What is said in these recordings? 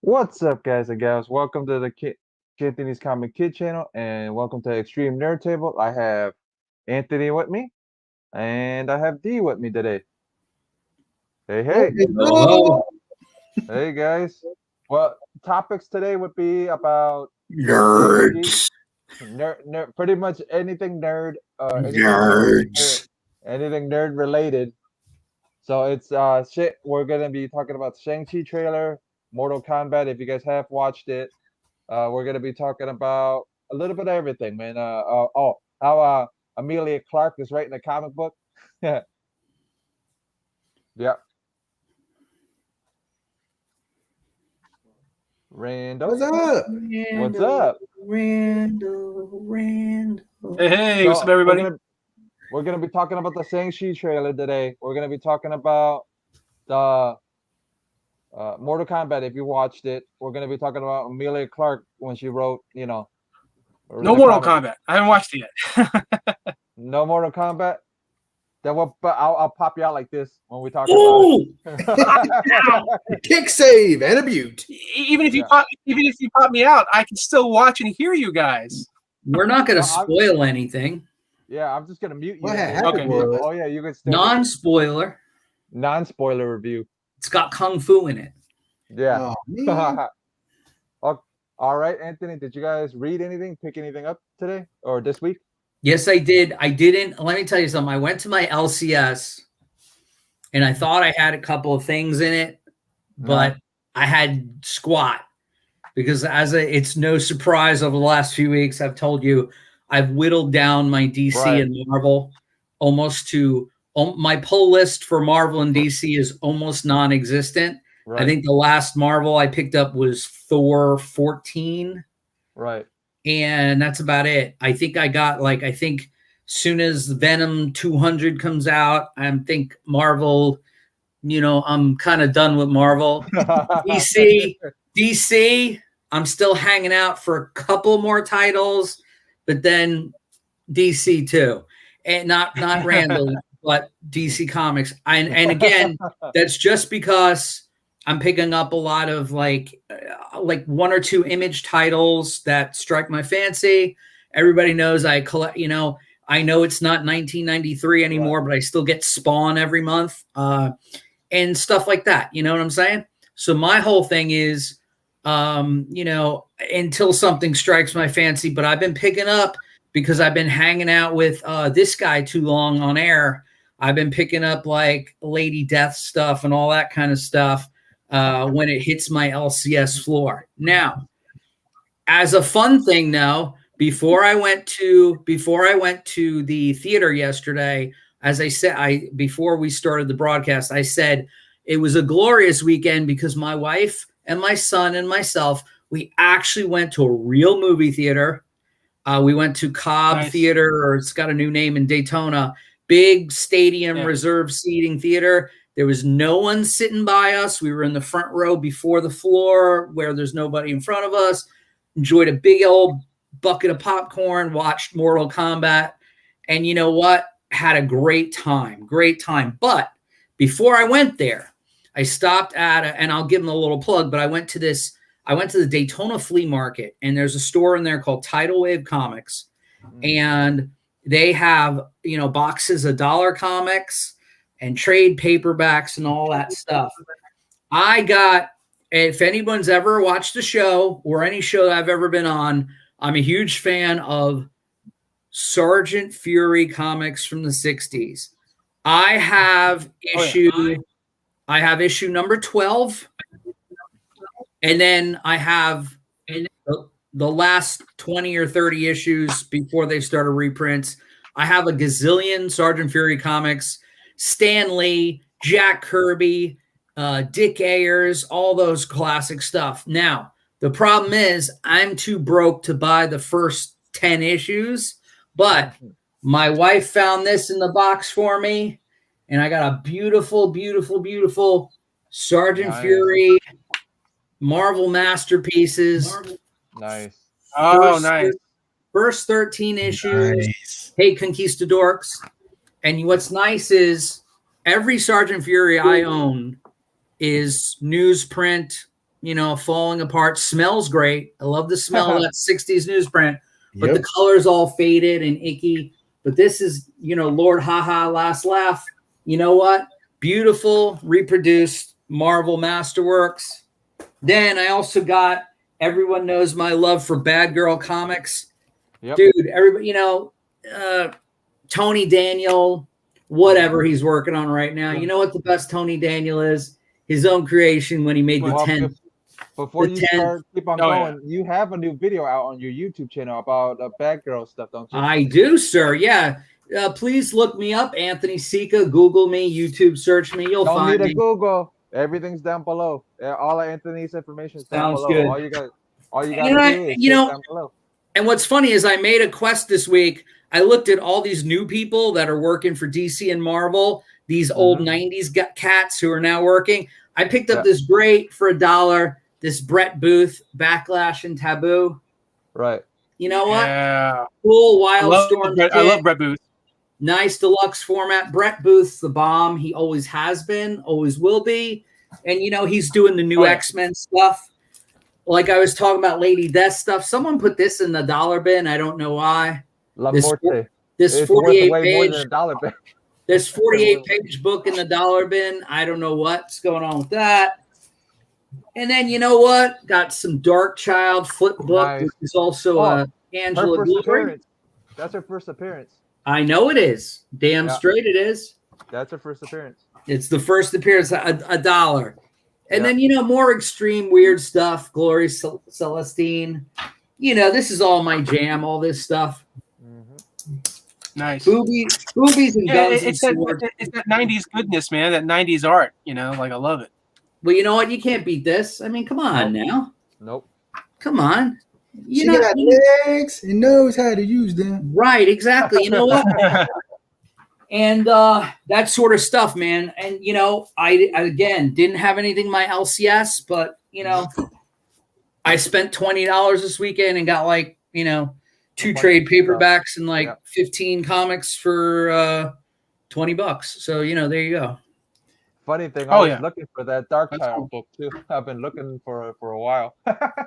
What's up, guys and gals? Welcome to the Anthony's Comic Kid channel, and welcome to Extreme Nerd Table. I have Anthony with me, and I have D with me today. Hey, hey, Hello. hey, guys. Well, topics today would be about Nerds. pretty much anything nerd, Nerds. anything nerd related. So it's shit. We're gonna be talking about Shang-Chi trailer, Mortal Kombat. If you guys have watched it. We're gonna be talking about a little bit of everything, man. How Amelia Clark is writing a comic book. Yeah, yeah. Randall, What's up? what's up? Randall. Hey, what's up, So everybody? we're gonna be talking about the Shang-Chi trailer today. We're gonna be talking about the Mortal Kombat. If you watched it, we're gonna be talking about Amelia Clark when she wrote, No the Mortal comic. Kombat. I haven't watched it yet. No Mortal Kombat. Then but I'll pop you out like this when we talk Ooh! about it. Kick save and a butte. Even if you Yeah. pop me out, I can still watch and hear you guys. We're not going to Well, spoil anything. Yeah, I'm just gonna mute you. What and happened Okay. was Oh yeah, you can stay. Non-spoiler. Non-spoiler review. It's got kung fu in it. Yeah. oh, man. All right, Anthony. Did you guys read anything, pick anything up today or this week? Yes, I did. I didn't. Let me tell you something. I went to my LCS and I thought I had a couple of things in it, but I had squat because it's no surprise over the last few weeks, I've told you, I've whittled down my DC Right. and Marvel almost to my pull list for Marvel and DC is almost non-existent. Right. I think the last Marvel I picked up was Thor 14. Right. And that's about it. I think I got soon as Venom 200 comes out, I think Marvel, I'm kind of done with Marvel. DC, I'm still hanging out for a couple more titles, but then DC too. And not Randall, but DC Comics. And again, that's just because I'm picking up a lot of like one or two Image titles that strike my fancy. Everybody knows I collect, I know it's not 1993 anymore, but I still get Spawn every month and stuff like that. You know what I'm saying? So my whole thing is, until something strikes my fancy, but I've been picking up because I've been hanging out with this guy too long on air. I've been picking up like Lady Death stuff and all that kind of stuff when it hits my LCS floor. Now, as a fun thing now, before I went to the theater yesterday, as I said, before we started the broadcast, I said it was a glorious weekend because my wife and my son and myself, we actually went to a real movie theater. We went to Cobb Theater, or it's got a new name in Daytona, big stadium reserved seating theater. There was no one sitting by us. We were in the front row before the floor where there's nobody in front of us. Enjoyed a big old bucket of popcorn, watched Mortal Kombat. And you know what? Had a great time. But before I went there, I stopped at, and I'll give them a little plug, but I went to the Daytona flea market, and there's a store in there called Tidal Wave Comics. And they have, boxes of dollar comics and trade paperbacks and all that stuff. If anyone's ever watched the show or any show that I've ever been on, I'm a huge fan of Sergeant Fury comics from the 60s. I have issue number 12. And then I have the last 20 or 30 issues before they started reprints. I have a gazillion Sergeant Fury comics, Stan Lee, Jack Kirby, Dick Ayers, all those classic stuff. Now, the problem is I'm too broke to buy the first 10 issues, but my wife found this in the box for me, and I got a beautiful, beautiful, beautiful Sergeant Fury Marvel masterpieces. Nice. Nice. First 13 issues. Nice. Hey, Conquistadorks. And what's nice is every Sergeant Fury I own is newsprint falling apart. Smells great. I love the smell of that 60s newsprint, but Yep. the color's all faded and icky. But this is, Lord Haha Last Laugh. You know what? Beautiful, reproduced Marvel Masterworks. Then I also got, everyone knows my love for Bad Girl Comics. Yep. Dude, everybody, Tony Daniel, whatever he's working on right now. You know what the best Tony Daniel is? His own creation when he made the 10. Before The you 10. start, keep on Oh, going. You have a new video out on your YouTube channel about Bad Girl stuff, don't you? I do, sir. Yeah. Please look me up, Anthony Sica. Google me, YouTube search me. You'll Don't find need a me. Google. Everything's down below. All of Anthony's information is down Sounds below. good. All you got to do is click down below. And what's funny is I made a quest this week. I looked at all these new people that are working for DC and Marvel, these old 90s cats who are now working. I picked up this great for $1, this Brett Booth, Backlash and Taboo. Right. You know what? Yeah. Cool I love Brett Booth. Nice deluxe format. Brett Booth's the bomb. He always has been, always will be. And, he's doing the new X-Men stuff. Like I was talking about Lady Death stuff. Someone put this in the dollar bin. I don't know why. This 48-page bin. This 48-page book in the dollar bin. I don't know what's going on with that. And then you know what? Got some Dark Child flip book, which is also Angela Glory. That's her first appearance. I know it is. Damn straight it is. That's her first appearance. It's the first appearance, $1. And then, more extreme weird stuff. Glory Celestine. This is all my jam, all this stuff. Nice. Boobies and guns and swords. It's that 90s goodness, man. That 90s art, I love it. Well, you know what? You can't beat this. I mean, come on now. Nope. Come on. She got legs and knows how to use them. Right, exactly. You know what? And that sort of stuff, man. And, I again, didn't have anything in my LCS, but, I spent $20 this weekend and got 2 trade paperbacks and 15 comics for $20. So, there you go. Funny thing, I was looking for that Dark Child book too. I've been looking for it for a while.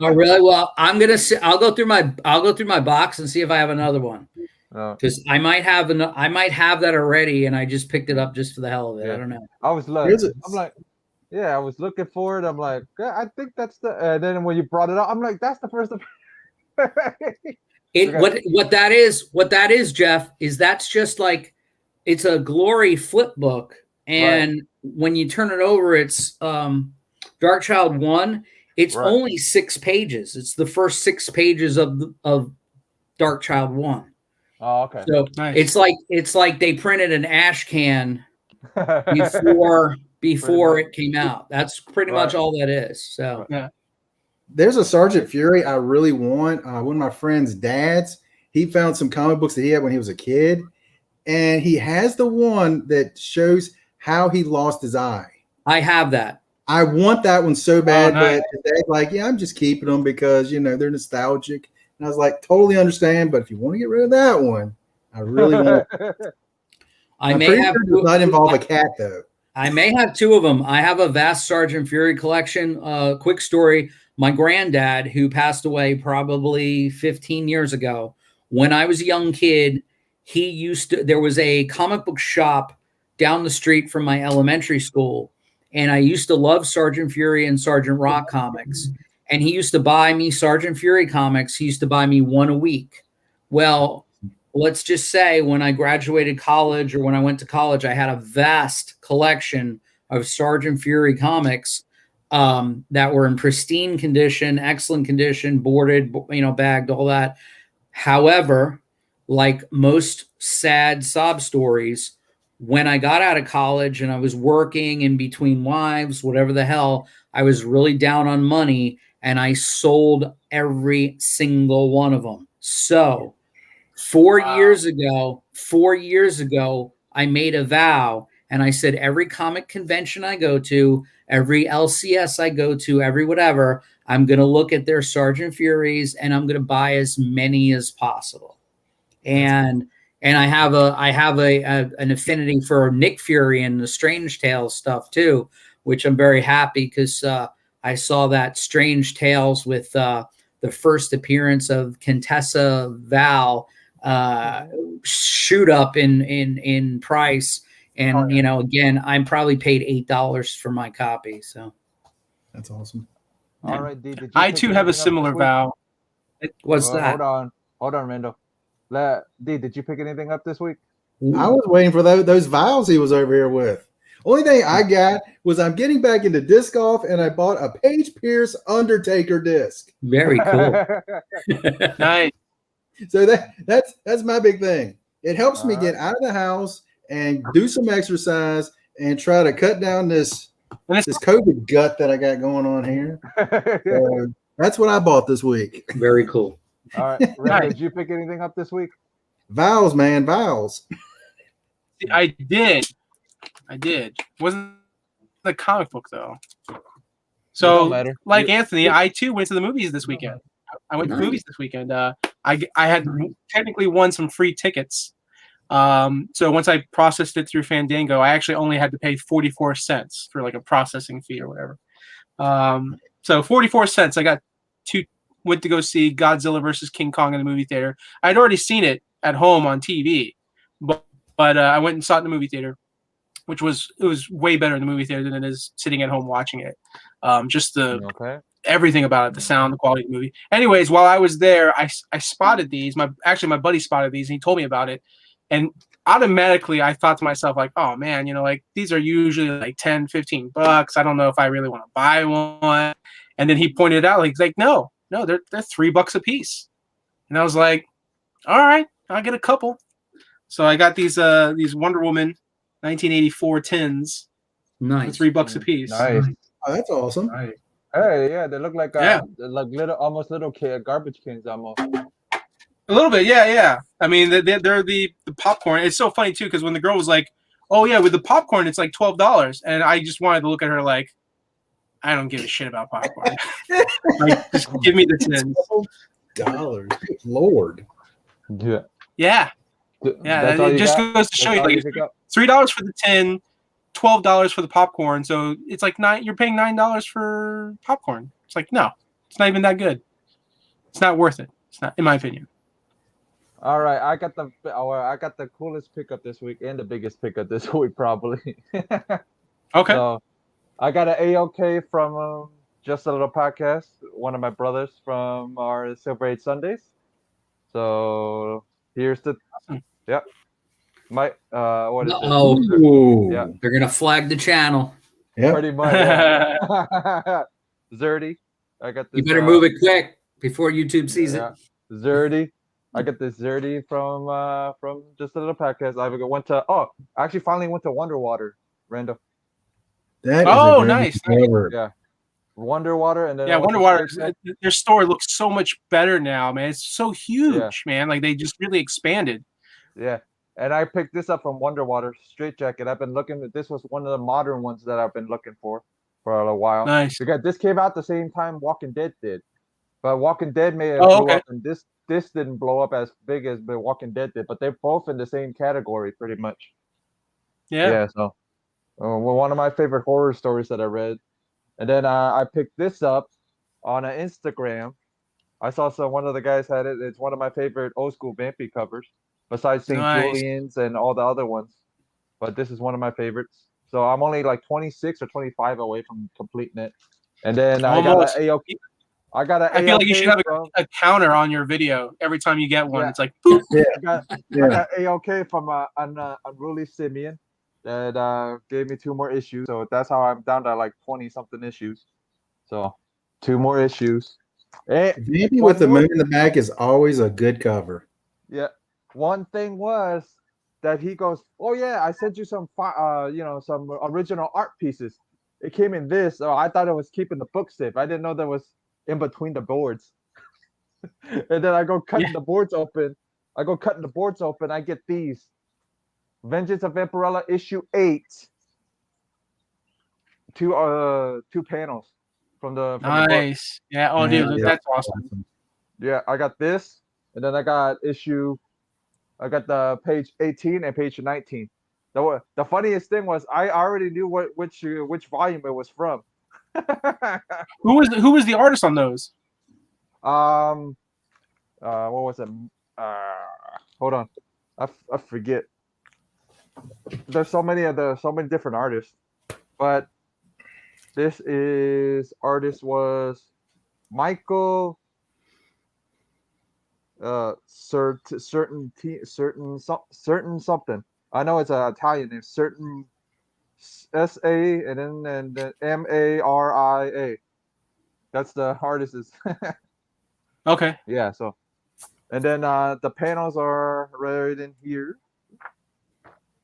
Oh, really? Well, I'll go through my box and see if I have another one. Because I might have that already, and I just picked it up just for the hell of it. I don't know. I was I was looking for it. I'm like, I think that's the. And then when you brought it up, I'm like, that's the first. What that is, Jeff, is that's just it's a Glory flip book, and when you turn it over, it's Dark Child 1. It's only 6 pages. It's the first 6 pages of Dark Child 1. Oh, okay. So it's like they printed an ash can before it came out. That's pretty much all that is. So there's a Sergeant Fury I really want. One of my friend's dads, he found some comic books that he had when he was a kid, and he has the one that shows how he lost his eye. I have that. I want that one so bad, but dad's like, I'm just keeping them because they're nostalgic. And I was like, totally understand, but if you want to get rid of that one, I really want it. I may have does not involve a cat though. I may have 2 of them. I have a vast Sergeant Fury collection. Quick story. My granddad, who passed away probably 15 years ago, when I was a young kid, there was a comic book shop down the street from my elementary school. And I used to love Sergeant Fury and Sergeant Rock comics. And he used to buy me Sergeant Fury comics. He used to buy me 1 a week. Well, let's just say when I graduated college or when I went to college, I had a vast collection of Sergeant Fury comics that were in pristine condition, excellent condition, boarded, bagged, all that. However, like most sad sob stories, when I got out of college and I was working in between wives, whatever the hell, I was really down on money and I sold every single one of them. So 4 years ago, I made a vow and I said, every comic convention I go to, every LCS I go to, every whatever, I'm going to look at their Sergeant Furies and I'm going to buy as many as possible. And I have an affinity for Nick Fury and the Strange Tales stuff too, which I'm very happy because I saw that Strange Tales with the first appearance of Contessa Val shoot up in price. And, you know, again, I'm probably paid $8 for my copy. So That's awesome. All right, D. Did you I pick too have a anything up similar this week? vow. what's Well, that? hold on, Randall. D, did you pick anything up this week? I was waiting for those vials he was over here with. Only thing I got was I'm getting back into disc golf, and I bought a Paige Pierce Undertaker disc. Very cool. Nice. So that's my big thing. It helps me All get out of the house and do some exercise and try to cut down this COVID gut that I got going on here. So that's what I bought this week. Very cool. All right, Randall, did you pick anything up this week? Vows, man, vows. I did. Wasn't the comic book though. It So, don't matter. like Anthony, I too went to the movies this weekend. I went to the Nice. movies this weekend. I had technically won some free tickets. So once I processed it through Fandango, I actually only had to pay 44 cents for like a processing fee or whatever. So 44 cents. Went to go see Godzilla versus King Kong in the movie theater. I'd already seen it at home on TV, but I went and saw it in the movie theater, which was way better in the movie theater than it is sitting at home watching it. Just everything about it, the sound, the quality of the movie. Anyways, while I was there, I spotted these. My buddy spotted these, and he told me about it. And automatically, I thought to myself, like, oh man, you know, like these are usually like $10, $15. I don't know if I really want to buy one. And then he pointed out, like, he's like, no, they're $3 a piece. And I was like, all right, I'll get a couple. So I got these Wonder Woman 1984 tins Nice. for $3 a piece. Nice. Oh, that's awesome. Nice. Hey, yeah, they look like Yeah. like little garbage cans almost. A little bit, yeah. I mean, they're the popcorn. It's so funny too because when the girl was like, "Oh yeah, with the popcorn, it's like $12," and I just wanted to look at her like, I don't give a shit about popcorn. Like, just give me the tins. $12. Good Lord. Yeah. Yeah. That's all It you just got? goes to show you, like, $3 for the tin, $12 for the popcorn. So it's like you're paying $9 for popcorn. It's like, no, it's not even that good. It's not worth it. It's not, in my opinion. All right, I got the coolest pickup this week and the biggest pickup this week probably. Okay. So I got an AOK from Just a Little Podcast, one of my brothers from our Silver Age Sundays. So here's the what is it? Uh-oh. Yeah. They're gonna flag the channel. Yeah. Pretty much. Yeah. Zerdy. I got this. You better move it quick before YouTube sees it. Zerdy. I got this Zerdy from Just a Little Podcast. I actually finally went to Wonder Water, Randall. That is Oh, a great nice. cover. Yeah. Wonder Water, and then Yeah, Wonder Water. Their store looks so much better now, man. It's so huge, man. Like they just really expanded. Yeah, and I picked this up from Wonder Water Straight Jacket. I've been looking at this was one of the modern ones that I've been looking for a while. Nice. Because this came out the same time Walking Dead did, but Walking Dead may have blew up, and this didn't blow up as big as the Walking Dead did. But they're both in the same category, pretty much. Yeah. Yeah. So, one of my favorite horror stories that I read. And then I picked this up on an Instagram. I saw one of the guys had it. It's one of my favorite old school Vampy covers, besides St. Julian's and all the other ones. But this is one of my favorites. So I'm only like 26 or 25 away from completing it. And then I got an AOK. I feel like you should have a counter on your video every time you get one. Yeah. It's like, boop. I got AOK from Unruly Simian. That gave me 2 more issues, so that's how I'm down to like 20 something issues. So 2 more issues. Vampy with the moon in the back is always a good cover. Yeah. One thing was that he goes, "Oh yeah, I sent you some some original art pieces. It came in this." So I thought it was keeping the book safe. I didn't know that was in between the boards. And then I go cutting the boards open. I get these. Vengeance of Vampirilla issue 8. 2 panels from the book. Nice. Yeah. Oh, dude, that's awesome. Yeah, I got this, and then I got the page 18 and page 19. The funniest thing was I already knew which volume it was from. Who was the artist on those? What was it? Hold on, I forget. There's so many different artists, but this artist was Michael certain something. I know it's an Italian name. Certain S-A and then M-A-R-I-A. That's the artist is. Okay. Yeah. So, and then the panels are right in here.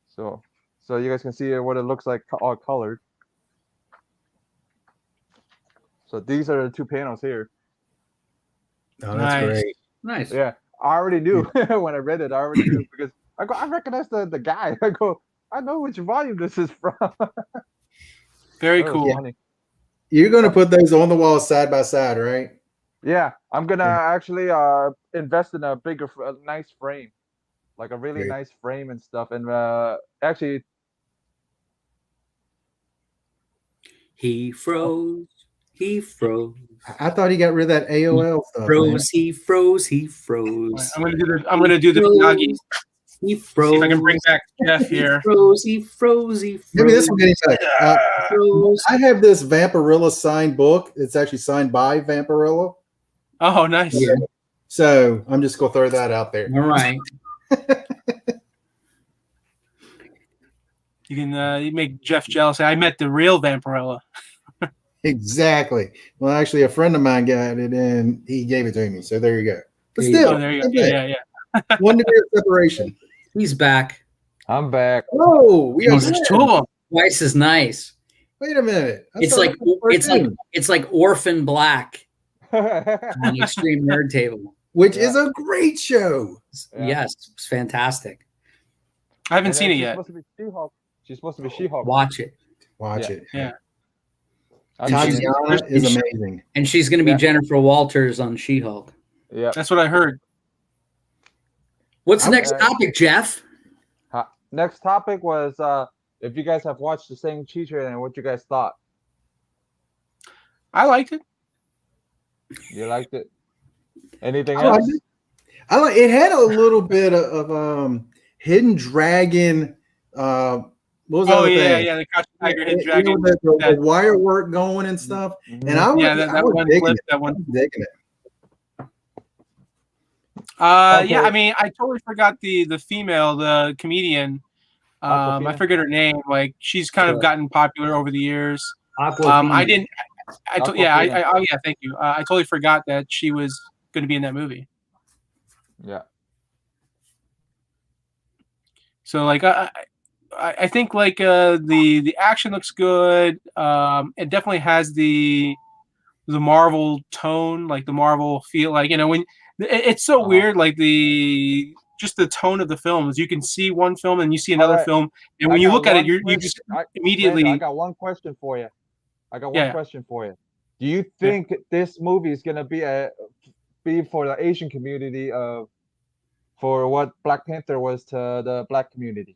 So you guys can see what it looks like all colored. So these are the two panels here. Oh, that's Nice. great. Nice. Yeah, I already knew when I read it. I already knew because I recognize the guy. I know which volume this is from. Very That was cool. funny. You're going to put those on the wall side by side, right? Yeah, I'm gonna Yeah. actually invest in a nice frame, like a really Great. nice frame and stuff. And actually, He froze. He froze. I thought he got rid of that AOL stuff. Man. Froze. He froze. He froze. I'm gonna do the Miyagi. He See froze. if I can bring back Jeff here. He froze. He froze. He froze. Give me this one anytime. Froze. I have this Vampirilla signed book. It's actually signed by Vampirilla. Oh, nice. Yeah. So I'm just going to throw that out there. All right. You can you make Jeff jealous. I met the real Vampirilla. Exactly. Well, actually, a friend of mine got it and he gave it to me. So there you go. But There you still, Oh, there you go. okay. Yeah. 1 degree of separation. He's back. I'm back. Oh, we got There's that. two of them. Twice as nice. Wait a minute. I It's thought like that was cartoon, it's like Orphan Black Yeah. on the Extreme Nerd Table. which Yeah. is a great show. Yeah. Yes, it's fantastic. I haven't And seen then it yet. She's supposed to be She-Hulk. Watch it. Watch Yeah. it. Yeah. I've seen it. Tatiana is amazing. And she's going to be Yeah. Jennifer Walters on She-Hulk. Yeah. That's what I heard. What's the I'm- next topic, Jeff? Next topic was if you guys have watched the shang-chi trailer and what you guys thought. I liked it. You liked it? Anything I liked else? it. It had a little bit of Hidden Dragon. What was that Oh other yeah, thing? yeah. The Crouching Tiger, Hidden You know, Dragon. the that- wire work going and stuff. Mhm. And I was, Yeah, that I was one digging clip. it. That I one. was digging it. Okay. Yeah, I mean, I totally forgot the female, the comedian. I Aquafina? forget her name. Like, she's kind Sure. of gotten popular over the years. Aquafina. I didn't. Yeah, Aquafina. oh yeah, thank you. I totally forgot that she was going to be in that movie. Yeah. So like, I think like the action looks good. It definitely has the Marvel tone, like the Marvel feel. Like, you know, when it's so Uh-huh. weird, like just the tone of the films. You can see one film and you see another Alright. film, and I when you got look at it, one you question. just Brandon, immediately. I got one question for you. Yeah. Question for you. Do you think this movie is gonna be for the Asian community for what Black Panther was to the Black community?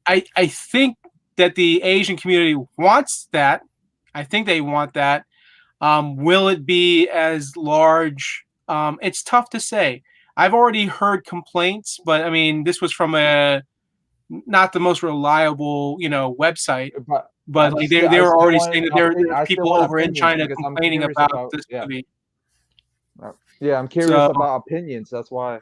I think that the Asian community wants that. I think they want that. Will it be as large? It's tough to say. I've already heard complaints, but I mean, this was from not the most reliable, website. But I'm like just- they I were still already want saying that I there's still people want over in opinions China because I'm complaining curious about this yeah. movie. Yeah, I'm curious So- about opinions. That's why.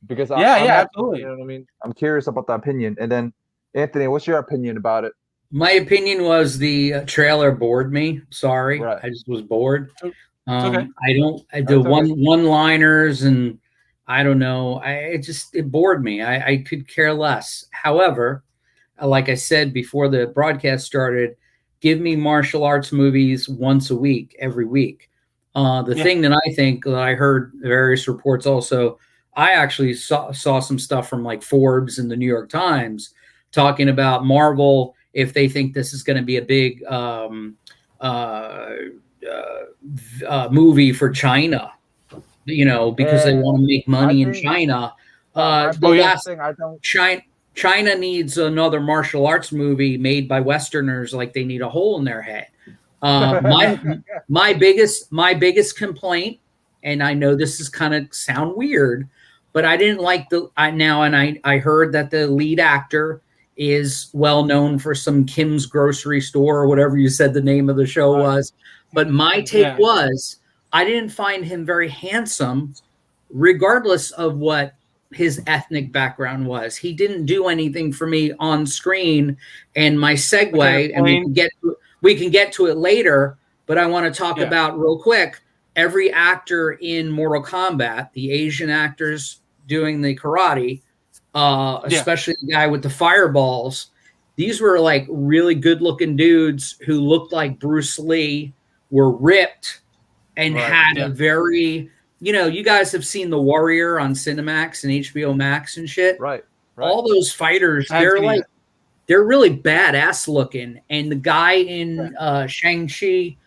Because Yeah, I'm yeah, not- absolutely. You know what I mean? I'm curious about the opinion. And then, Anthony, what's your opinion about it? My opinion was the trailer bored me. Sorry, Right. I just was bored. It's okay. The That's okay. one-liners and I don't know. It bored me. I could care less. However, like I said before the broadcast started, give me martial arts movies once a week, every week. The Yeah. thing that I think that I heard various reports also, I actually saw some stuff from like Forbes and the New York Times talking about Marvel if they think this is going to be a big movie for China, because they want to make money in think- China. My The biggest last thing, I don't. China needs another martial arts movie made by Westerners like they need a hole in their head. My biggest complaint, and I know this is kind of sound weird, but I didn't like I heard that the lead actor is well known for some Kim's Grocery Store or whatever you said the name of the show was. But my take was I didn't find him very handsome, regardless of what his ethnic background was. He didn't do anything for me on screen. And my segue, and we can get to it later, but I want to talk about real quick. Every actor in Mortal Kombat, the Asian actors doing the karate, especially the guy with the fireballs, these were like really good looking dudes who looked like Bruce Lee, were ripped, and had a very, you guys have seen The Warrior on Cinemax and HBO Max and shit. Right. All those fighters, they're really badass looking. And the guy in Shang-Chi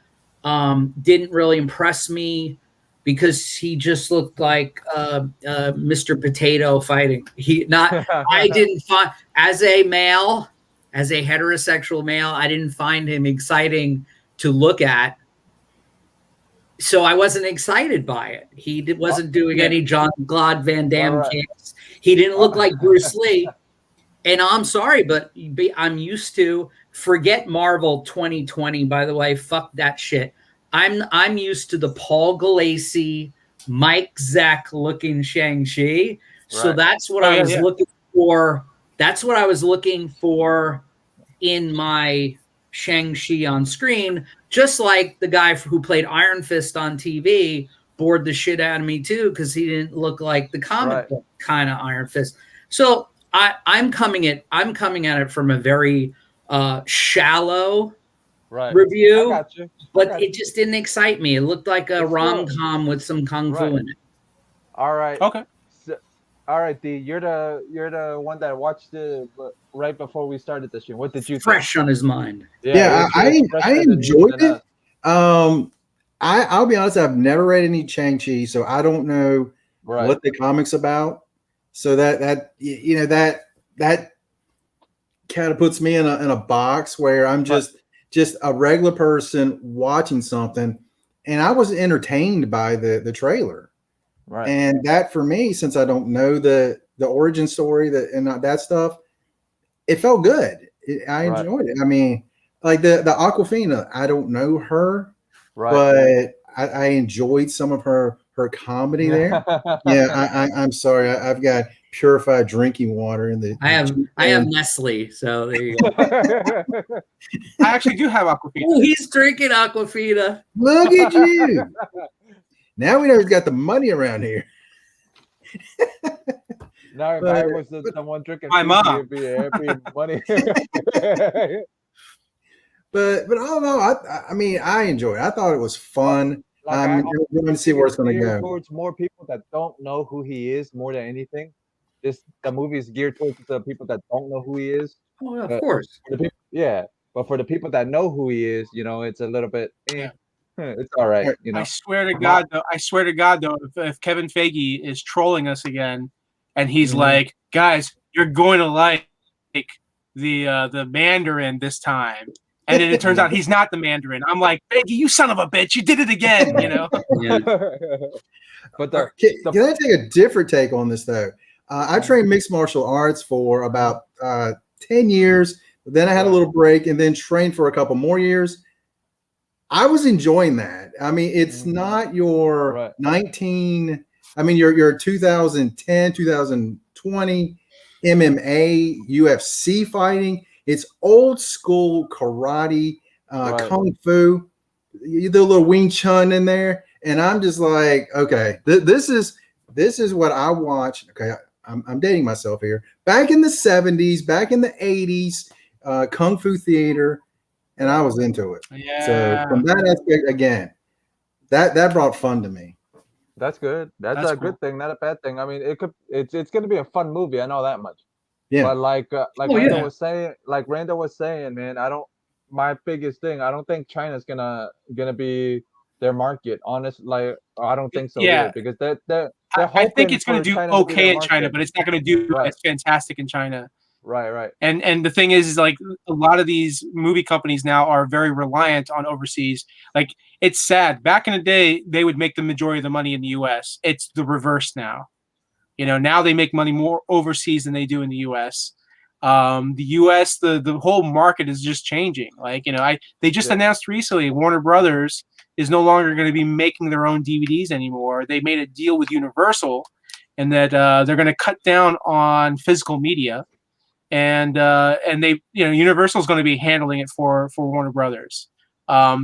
didn't really impress me because he just looked like Mr. Potato fighting. I didn't find, as a heterosexual male, I didn't find him exciting to look at. So I wasn't excited by it. He wasn't doing any Jean-Claude Van Damme kicks. He didn't look like Bruce Lee. And I'm sorry, but I'm used to, forget Marvel 2020, by the way, fuck that shit. I'm used to the Paul Galassi, Mike Zack looking Shang-Chi. So that's what I was looking for. That's what I was looking for in my Shang-Chi on screen, just like the guy who played Iron Fist on TV bored the shit out of me too, because he didn't look like the comic book kind of Iron Fist. So I'm coming at it from a very shallow review, but it just didn't excite me. It looked like a rom-com with some kung fu in it. All right. Okay. All right, D, you're the one that watched it right before we started the stream. What did you think? Fresh on his mind. Yeah, I enjoyed it. I'll be honest, I've never read any Shang-Chi, so I don't know what the comic's about. So that kind of puts me in a box where I'm just a regular person watching something, and I was entertained by the trailer. Right. And that for me, since I don't know the origin story and that stuff, it felt good. I enjoyed it. I mean, like the Aquafina, I don't know her, but I enjoyed some of her comedy there. I'm sorry. I've got purified drinking water in the. I have Nestle, so there you go. I actually do have Aquafina. Oh, he's drinking Aquafina. Look at you. Now we know he's got the money around here. Now if I was the one drinking my mom, it'd be money. but I don't know. I mean, I enjoyed it. I thought it was fun. I'm going to see where it's going to go. Towards more people that don't know who he is more than anything. The movie is geared towards the people that don't know who he is. Oh, of course. But for the people that know who he is, it's a little bit. It's all right. I swear to God, though, if Kevin Feige is trolling us again, and he's like, "Guys, you're going to like the Mandarin this time," and then it turns out he's not the Mandarin, I'm like, "Feige, you son of a bitch, you did it again," But can I take a different take on this though? I trained mixed martial arts for about 10 years. Then I had a little break, and then trained for a couple more years. I was enjoying that. I mean, it's not your 2010, 2020 MMA, UFC fighting. It's old school karate, kung fu, the little Wing Chun in there. And I'm just like, okay, this is what I watched. Okay, I'm dating myself here. Back in the 70s, back in the 80s, kung fu theater. And I was into it. Yeah. So from that aspect, again, that brought fun to me. That's good. That's a good thing, not a bad thing. I mean, it's going to be a fun movie. I know that much. Yeah. But like Randall was saying, man, my biggest thing, I don't think China's gonna be their market. Honestly, like I don't think so. Yeah. Either, because I think it's going to do okay in China, but it's not going to do as fantastic in China Right. And the thing is like a lot of these movie companies now are very reliant on overseas. Like it's sad. Back in the day, they would make the majority of the money in the U.S. It's the reverse now. Now they make money more overseas than they do in the U.S. The U.S. the whole market is just changing. Like they just announced recently Warner Brothers is no longer going to be making their own DVDs anymore. They made a deal with Universal, and that they're going to cut down on physical media. And they Universal is going to be handling it for Warner Brothers.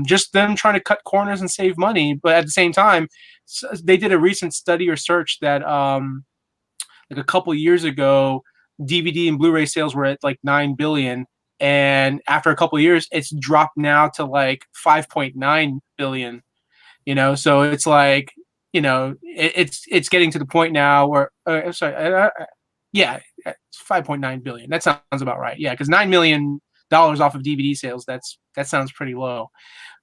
Just them trying to cut corners and save money, but at the same time, they did a recent study or search that like a couple years ago, DVD and Blu-ray sales were at like 9 billion, and after a couple of years, it's dropped now to like 5.9 billion. So it's like it's getting to the point now where yeah. It's 5.9 billion. That sounds about right. Yeah, because $9 million off of DVD sales, that sounds pretty low.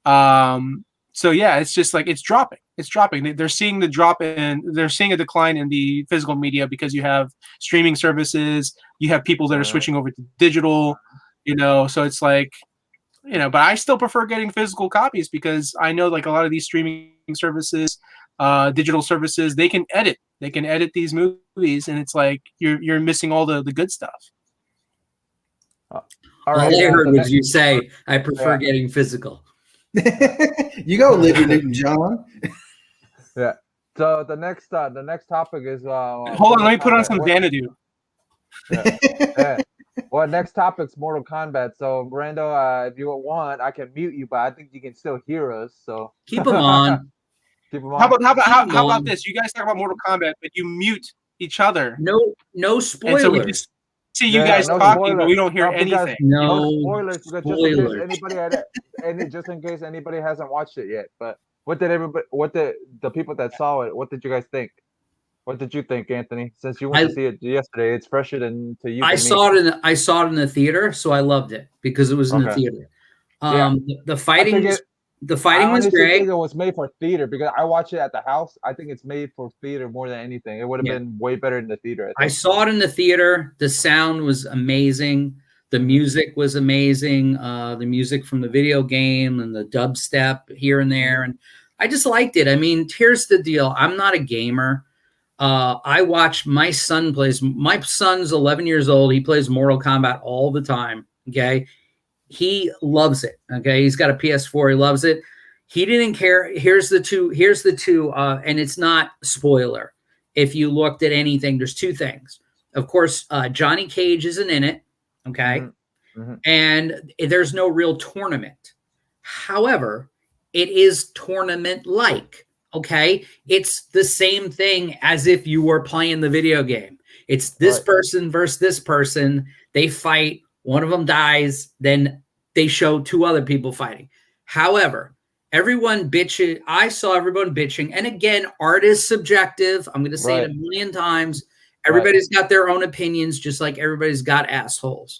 So yeah, it's just like it's dropping. It's dropping. They're seeing the drop they're seeing a decline in the physical media because you have streaming services, you have people that are switching over to digital, so it's like, but I still prefer getting physical copies because I know like a lot of these streaming services, digital services, they can edit these movies, and it's like you're missing all the good stuff. All I heard was you say I prefer getting physical. You go, Olivia Newton-John. Yeah. So the next topic is hold on, let me put on some Xanadu. Yeah. Well, next topic's Mortal Kombat. So Brando, if you want, I can mute you, but I think you can still hear us. So keep them on. How about this? You guys talk about Mortal Kombat, but you mute each other. No spoilers. And so we just see you guys talking, but we don't hear anything. No spoilers. Just in case anybody hasn't watched it yet. But what did the people that saw it, what did you guys think? What did you think, Anthony? Since you went to see it yesterday, it's fresher than to you. I saw it in the theater, so I loved it because it was in the theater. The fighting was great. I think it was made for theater because I watched it at the house. I think it's made for theater more than anything. It would have been way better in the theater. I saw it in the theater. The sound was amazing. The music was amazing. The music from the video game and the dubstep here and there. And I just liked it. I mean, here's the deal. I'm not a gamer. I watch my son's 11 years old. He plays Mortal Kombat all the time. Okay. He loves it. Okay. He's got a PS4. He loves it. He didn't care. Here's the two. And it's not spoiler. If you looked at anything, there's two things. Of course, Johnny Cage isn't in it. Okay. Mm-hmm. And there's no real tournament. However, it is tournament-like. Okay. It's the same thing as if you were playing the video game. It's this person versus this person. They fight. One of them dies. Then they show two other people fighting. However, everyone bitching. I saw everyone bitching. And again, art is subjective. I'm going to say it a million times. Everybody's got their own opinions, just like everybody's got assholes.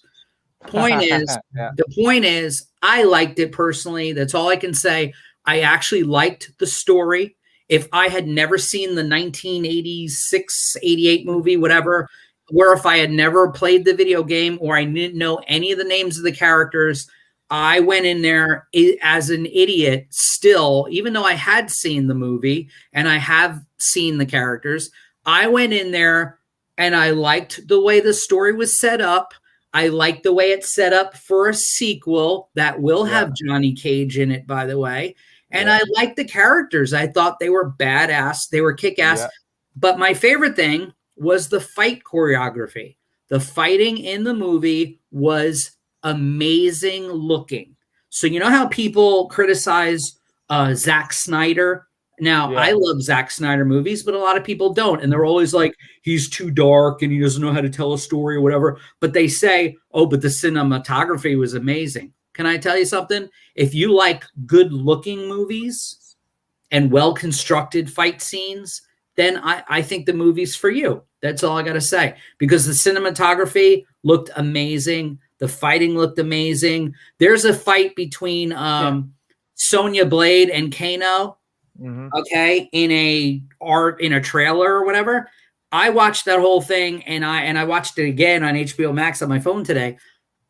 The point is, I liked it personally. That's all I can say. I actually liked the story. If I had never seen the 1986, 88 movie, whatever, or if I had never played the video game or I didn't know any of the names of the characters, I went in there as an idiot still, even though I had seen the movie and I have seen the characters. I went in there and I liked the way the story was set up. I liked the way it's set up for a sequel that will have Johnny Cage in it, by the way. And I liked the characters. I thought they were badass. They were kick-ass. Yeah. But my favorite thing was the fight choreography. The fighting in the movie was amazing looking. So you know how people criticize Zack Snyder? Now, I love Zack Snyder movies, but a lot of people don't. And they're always like, he's too dark and he doesn't know how to tell a story or whatever. But they say, oh, but the cinematography was amazing. Can I tell you something? If you like good-looking movies and well-constructed fight scenes, then I think the movie's for you. That's all I got to say. Because the cinematography looked amazing. The fighting looked amazing. There's a fight between Sonya Blade and Kano, okay, in a trailer or whatever. I watched that whole thing, and I watched it again on HBO Max on my phone today.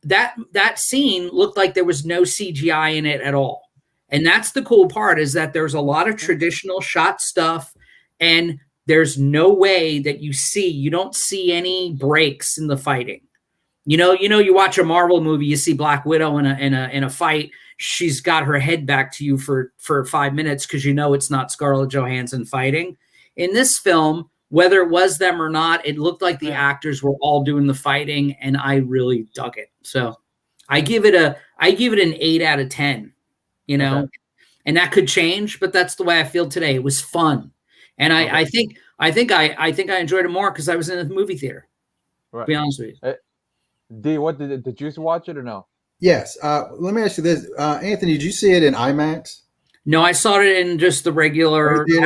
That scene looked like there was no CGI in it at all. And that's the cool part, is that there's a lot of traditional shot stuff, and there's no way that you don't see any breaks in the fighting. You watch a Marvel movie, you see Black Widow in a fight. She's got her head back to you for 5 minutes because it's not Scarlett Johansson fighting. In this film, whether it was them or not, it looked like the actors were all doing the fighting, and I really dug it. So I give it an 8 out of 10. Okay. And that could change, but that's the way I feel today. It was fun, and I think I enjoyed it more because I was in the movie theater. Right. To be honest with you. D, what did you watch it or no? Yes. Let me ask you this, Anthony. Did you see it in IMAX? No, I saw it in just the regular Okay.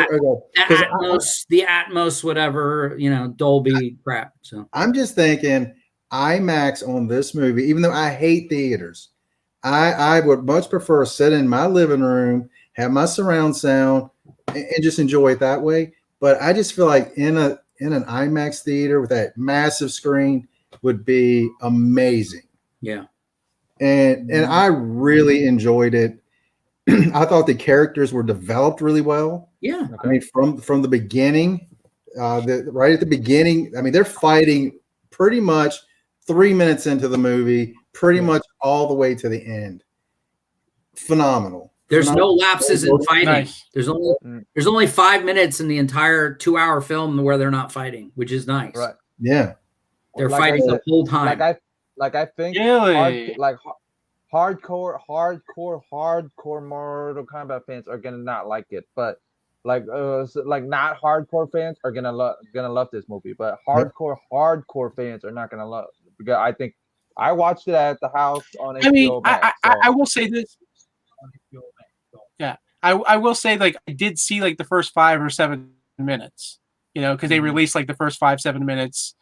the Atmos, whatever, Dolby crap. So I'm just thinking IMAX on this movie, even though I hate theaters, I would much prefer sit in my living room, have my surround sound, and just enjoy it that way. But I just feel like in an IMAX theater with that massive screen would be amazing. yeah. And I really enjoyed it. I thought the characters were developed really well. Yeah. I mean, from the beginning, right at the beginning, I mean, they're fighting pretty much 3 minutes into the movie, pretty much all the way to the end. Phenomenal. There's no lapses in fighting. Nice. There's only 5 minutes in the entire 2-hour film where they're not fighting, which is nice. Right. Yeah. They're fighting the whole time. I think Really? hardcore Mortal Kombat fans are gonna not like it, but not hardcore fans are gonna love this movie, but hardcore fans are not gonna love it, because I think I watched it at the house on HBO I mean, Max, I will say this. Yeah, I will say, like, I did see like the first 5 or 7 minutes, because they released like the first 5-7 minutes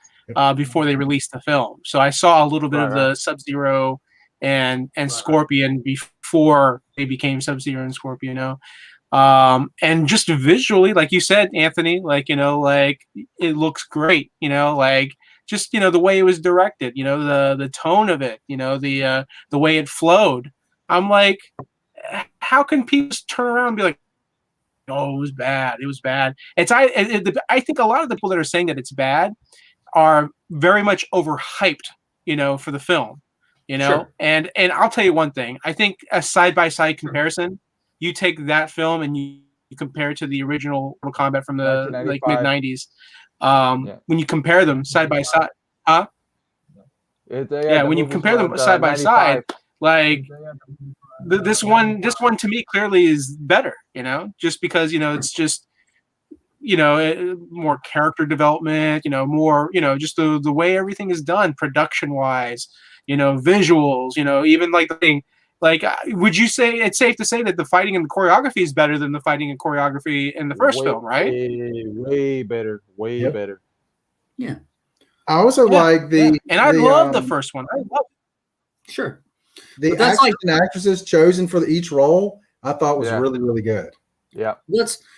before they released the film. So I saw a little bit of the Sub-Zero and Scorpion before they became Sub-Zero and Scorpion, and just visually, like you said, Anthony, it looks great, just the way it was directed, the tone of it, the way it flowed. I'm like, how can people just turn around and be like, oh, it was bad, I think a lot of the people that are saying that it's bad are very much overhyped, for the film. Sure. And I'll tell you one thing. I think a side-by-side comparison, you take that film and you compare it to the original Mortal Kombat from the mid-90s. When you compare them side by side, when you compare them side by side, like this one to me clearly is better. Just because it's just more character development, more just the way everything is done production wise. Visuals, even like the thing, would you say it's safe to say that the fighting and the choreography is better than the fighting and choreography in the first film, right? Way better. Better. Yeah. I also like the and I love the first one. I love it. Sure. The actors and actresses chosen for each role, I thought was really, really good. Yeah.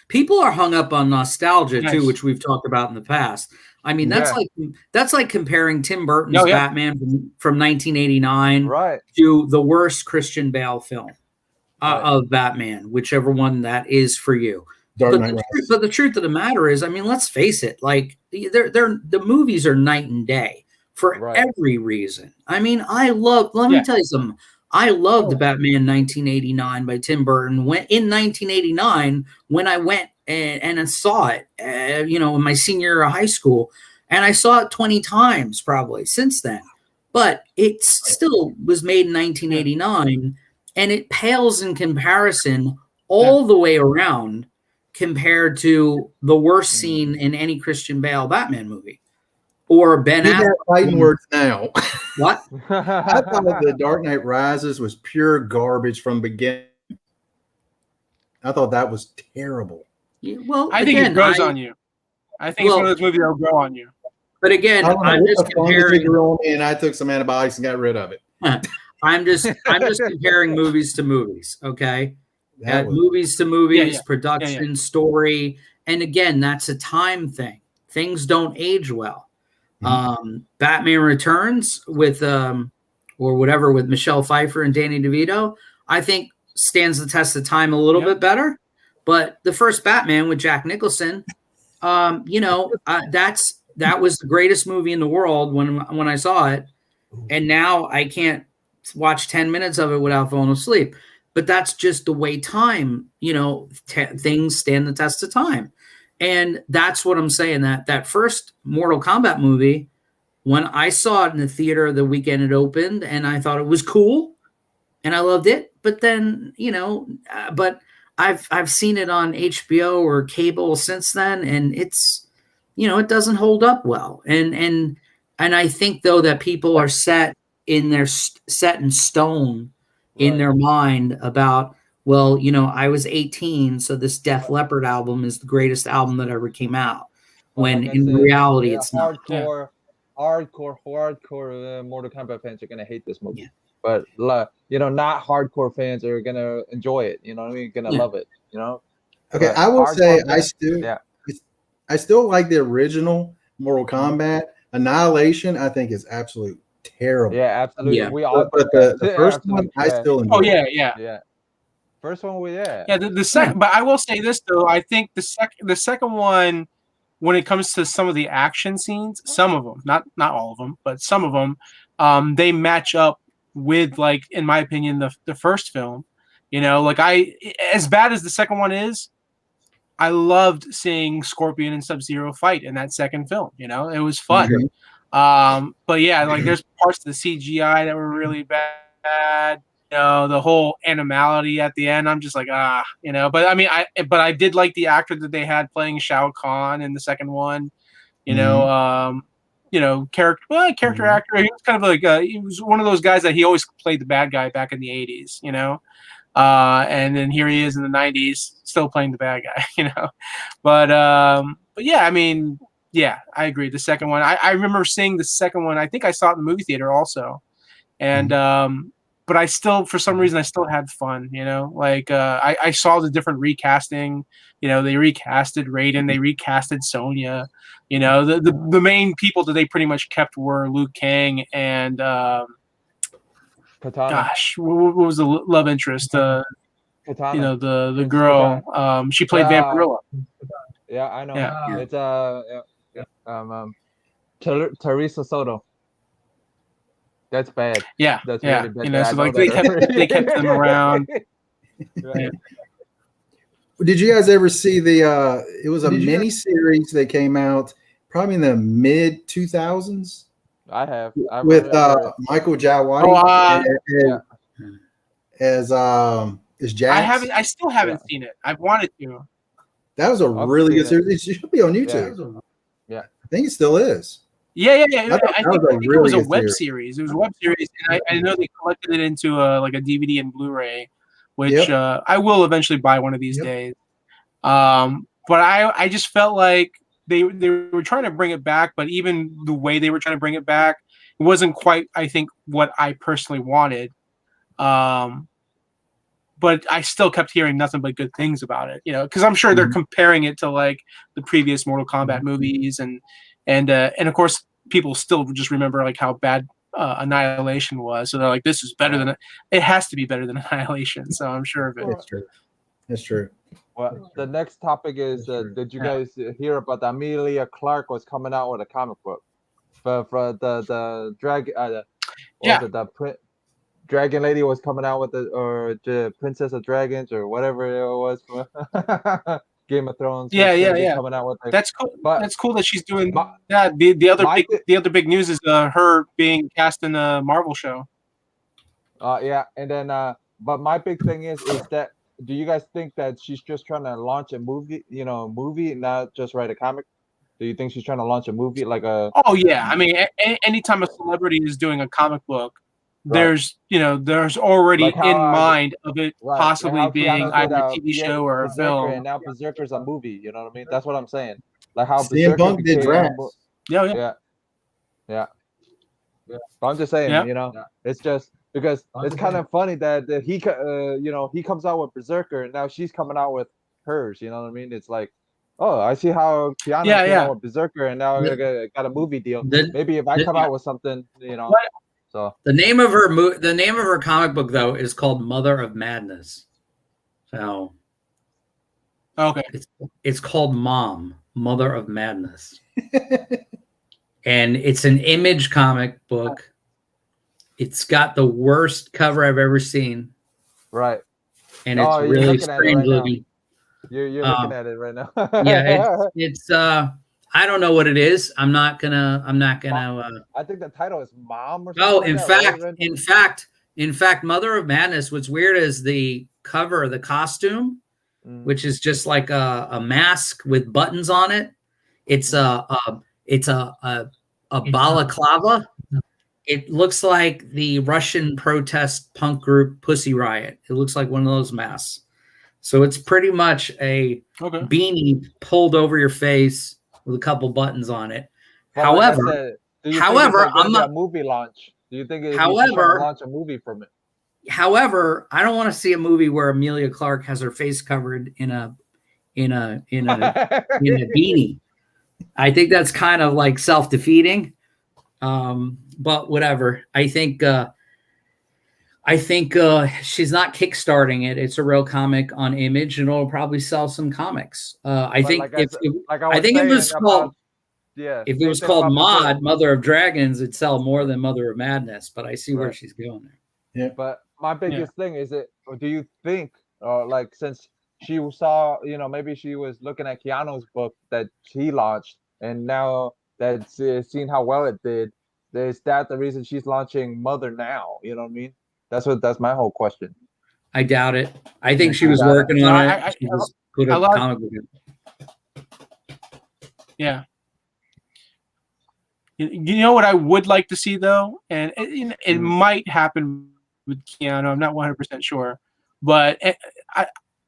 People are hung up on nostalgia too, which we've talked about in the past. I mean, that's like comparing Tim Burton's Batman from 1989 to the worst Christian Bale film of Batman, whichever one that is for you. But the truth of the matter is, I mean, let's face it, like the movies are night and day for every reason. I mean, let me tell you something. I love the Batman 1989 by Tim Burton. In 1989, when I went and I saw it, in my senior year of high school, and I saw it 20 times probably since then. But it still was made in 1989, and it pales in comparison all the way around compared to the worst scene in any Christian Bale Batman movie. Or Ben Affleck. Fighting words now. What? I thought The Dark Knight Rises was pure garbage from the beginning. I thought that was terrible. Yeah, well, I think it grows on you. I think it's one of those movies that'll grow on you. But again, I'm just comparing. And I took some antibiotics and got rid of it. I'm just comparing movies to movies. Okay, movies to movies, production, story, and again, that's a time thing. things don't age well. Mhm. Batman Returns with or whatever with Michelle Pfeiffer and Danny DeVito, I think stands the test of time a little bit better. But the first Batman with Jack Nicholson, that was the greatest movie in the world when I saw it, and now I can't watch 10 minutes of it without falling asleep. But that's just the way time, things stand the test of time. And that's what I'm saying, that first Mortal Kombat movie, when I saw it in the theater the weekend it opened, and I thought it was cool and I loved it. But then, but I've seen it on HBO or cable since then, and it's, it doesn't hold up well. And I think though that people are set in stone in their mind about, well, I was 18, so this Def Leppard album is the greatest album that ever came out. When like I in said, reality, it's not. hardcore Mortal Kombat fans are gonna hate this movie. Yeah. But not hardcore fans are gonna enjoy it. You know what I mean? Gonna love it. Okay, But I will say hardcore I still like the original Mortal Kombat. Annihilation, I think, is absolute terrible. Yeah, absolutely. Yeah. We all But the first one, I trash. still enjoy. Oh yeah. Yeah. First one, The second, but I will say this though. I think the second one, when it comes to some of the action scenes, some of them, not all of them, but some of them, they match up with, like, in my opinion, the first film. As bad as the second one is, I loved seeing Scorpion and Sub-Zero fight in that second film. It was fun. But yeah, like there's parts of the CGI that were really bad. The whole animality at the end, I'm just like, but I mean, I did like the actor that they had playing Shao Kahn in the second one. Character actor. He was kind of like he was one of those guys that he always played the bad guy back in the 80s, and then here he is in the 90s still playing the bad guy, but yeah, I mean, yeah, I agree. The second one, I remember seeing the second one. I think I saw it in the movie theater also, and but I still, for some reason, I still had fun. I saw the different recasting. They recasted Raiden, they recasted Sonya. The main people that they pretty much kept were Liu Kang and Katana. gosh, what was the love interest? Katana. The girl. She played Vampirilla. Yeah, I know. Yeah. It's Teresa Soto. That's bad. Yeah, That's yeah. really bad. So like they kept them around. Right. Did you guys ever see the? It was a mini series that came out probably in the mid 2000s. I have. With Michael Jai White as Jax. I still haven't seen it. I've wanted to. That was a really good series. It should be on YouTube. Yeah. I think it still is. Yeah. I think it was a web series. series. It was a web series, and I know they collected it into a DVD and Blu-ray, which I will eventually buy one of these days. But I just felt like they were trying to bring it back, but even the way they were trying to bring it back, it wasn't quite, I think, what I personally wanted. But I still kept hearing nothing but good things about it, because I'm sure they're comparing it to like the previous Mortal Kombat movies, and of course people still just remember like how bad Annihilation was, so they're like, this is better than it has to be better than Annihilation. So I'm sure of it. That's true. Well, the next topic is: did you guys hear about that Amelia Clark was coming out with a comic book for the drag? The Dragon Lady was coming out with the Princess of Dragons or whatever it was from Game of Thrones. Yeah. Coming out with That's cool. But that's cool that she's doing that. The other big news is her being cast in a Marvel show. And then but my big thing is that, do you guys think that she's just trying to launch a movie, not just write a comic? Do you think she's trying to launch a movie like a? Oh yeah, I mean, anytime a celebrity is doing a comic book, there's already Like in mind of it possibly like being either a TV show or a film. And now Berserker's a movie. You know what I mean? That's what I'm saying. Like how CM Punk did Drax. Yeah. But I'm just saying, it's just because it's kind of funny that he comes out with Berserker and now she's coming out with hers. You know what I mean? It's like Oh, I see how Keanu Yeah, came yeah. out with Berserker, and now got a movie deal. The- Maybe if I the- come out with something, What? So The name of her comic book though is called Mother of Madness. So Okay. it's called Mom, Mother of Madness. And it's an Image comic book. It's got the worst cover I've ever seen. right, And it's Oh, you're really looking at it strange right now. looking. you're looking at it right now. Yeah, it's I don't know what it is. I'm not gonna I think the title is Mom or something. Oh, like in that, right? in fact, Mother of Madness, what's weird is the cover, the costume, which is just like a mask with buttons on it. It's a balaclava. It looks like the Russian protest punk group Pussy Riot. It looks like one of those masks. So it's pretty much a beanie pulled over your face with a couple buttons on it. But However, like I said, do you however, think it's I'm gonna not. be a movie launch. Do you think he's However, trying to launch a movie from it? However, I don't want to see a movie where Emilia Clarke has her face covered in a beanie. I think that's kind of like self-defeating. But whatever. I think she's not kickstarting it. It's a real comic on Image, and it'll probably sell some comics. I think like if I think it was called if it was called Mod, Mother of Dragons, it'd sell more than Mother of Madness. But I see where she's going there. Yeah. But my biggest thing is do you think like since she saw, maybe she was looking at Keanu's book that he launched, and now that seen how well it did, is that the reason she's launching Mother now? You know what I mean? That's my whole question. I doubt it. I think she was working on it. She just put a comic book in. Yeah. You know what I would like to see though, and it might happen with Keanu. I'm not 100% sure, but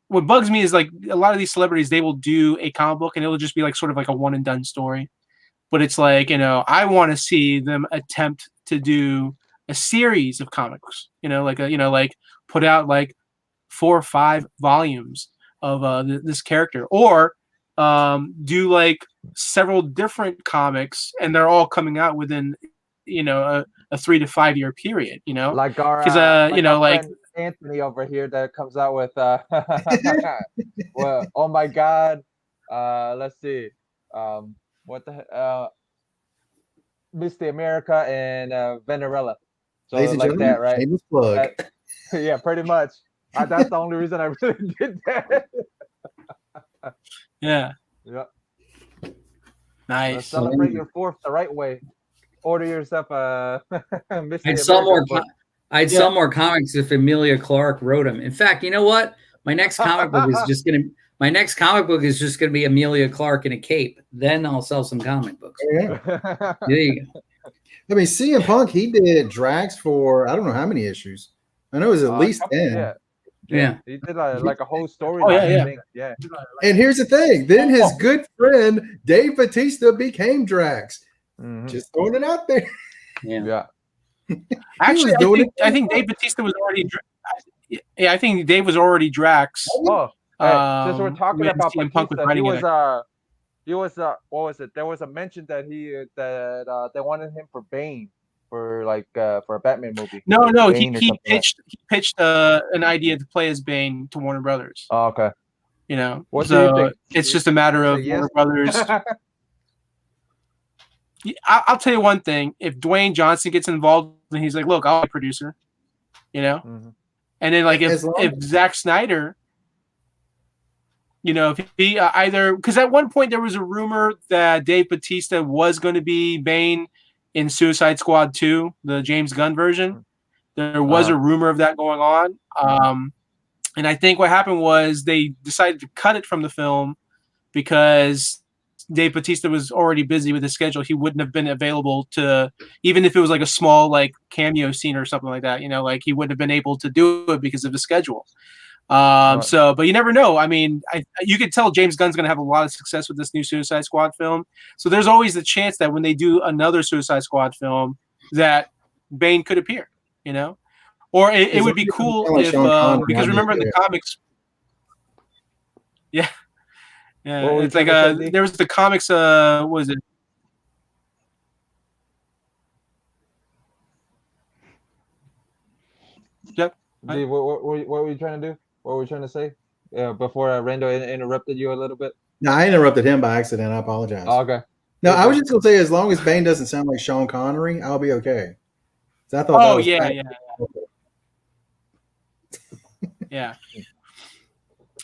what bugs me is like a lot of these celebrities, they will do a comic book and it'll just be like sort of like a one and done story. But it's like, I want to see them attempt to do a series of comics. Like put out like 4 or 5 volumes of this character, or do like several different comics, and they're all coming out within a 3 to 5 year period. Like our friend Anthony over here that comes out with well, oh my god, let's see, what the Misty America and Vampirilla. So ladies and like gentlemen, that, right? shameless plug. Yeah, pretty much. That's the only reason I really did that. Yeah. Nice. Let's celebrate your 4th the right way. Order yourself a Misty I'd sell more. book. I'd sell more comics if Emilia Clarke wrote them. In fact, you know what? My next comic book is just gonna be Emilia Clarke in a cape. Then I'll sell some comic books. Yeah. There you go. I mean, CM Punk, he did Drax for I don't know how many issues. I know it was at least 10. Yeah. He did like a whole story. Yeah. And here's the thing. Then his good friend Dave Batista became Drax. Just throwing it out there. Yeah. Actually, I think Dave Batista was already. I think Dave was already Drax. Oh, since we're talking about Batista, he was what was it? There was a mention that they wanted him for Bane for a Batman movie. No, he pitched an idea to play as Bane to Warner Brothers. Oh, okay. What do you think? It's just a matter of Warner Brothers. I'll tell you one thing: if Dwayne Johnson gets involved, and he's like, "Look, I'll be a producer," and then like if Zack Snyder, if he either, because at one point there was a rumor that Dave Batista was going to be Bane in Suicide Squad 2, the James Gunn version. There was a rumor of that going on, and I think what happened was they decided to cut it from the film because Dave Batista was already busy with his schedule. He wouldn't have been available to, even if it was like a small like cameo scene or something like that, like he wouldn't have been able to do it because of his schedule. So, but you never know. I mean, you could tell James Gunn's going to have a lot of success with this new Suicide Squad film. So there's always the chance that when they do another Suicide Squad film that Bane could appear, or it would be cool if, because remember the comics. Yeah. Yeah, What were you it's like trying to say, D? there was the comics. What was it? Yep. D, what were you trying to do? What were you trying to say? Before Rando interrupted you a little bit. No, I interrupted him by accident. I apologize. Oh, okay. No, I was just gonna say, as long as Bane doesn't sound like Sean Connery, I'll be okay. So I thought that Oh was yeah. Yeah.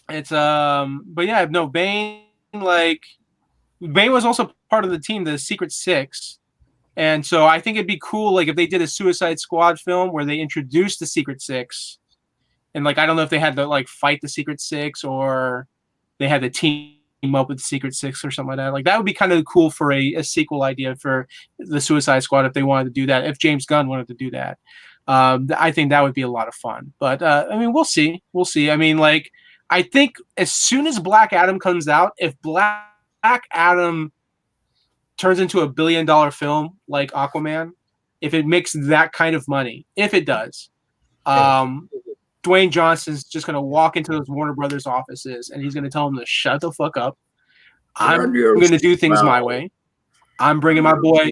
It's but yeah, no, Bane was also part of the team, the Secret Six. And so I think it'd be cool, like if they did a Suicide Squad film where they introduced the Secret Six, and like I don't know if they had to like fight the Secret Six or they had to team up with the Secret Six or something like that. Like that would be kind of cool for a sequel idea for the Suicide Squad if they wanted to do that. If James Gunn wanted to do that, I think that would be a lot of fun. But I mean, we'll see. We'll see. I mean, like I think as soon as Black Adam comes out, if Black Adam turns into a $1 billion film like Aquaman, if it makes that kind of money, if it does, Dwayne Johnson's just going to walk into those Warner Brothers offices and he's going to tell them to shut the fuck up. I'm going to do things my way. I'm bringing my boy.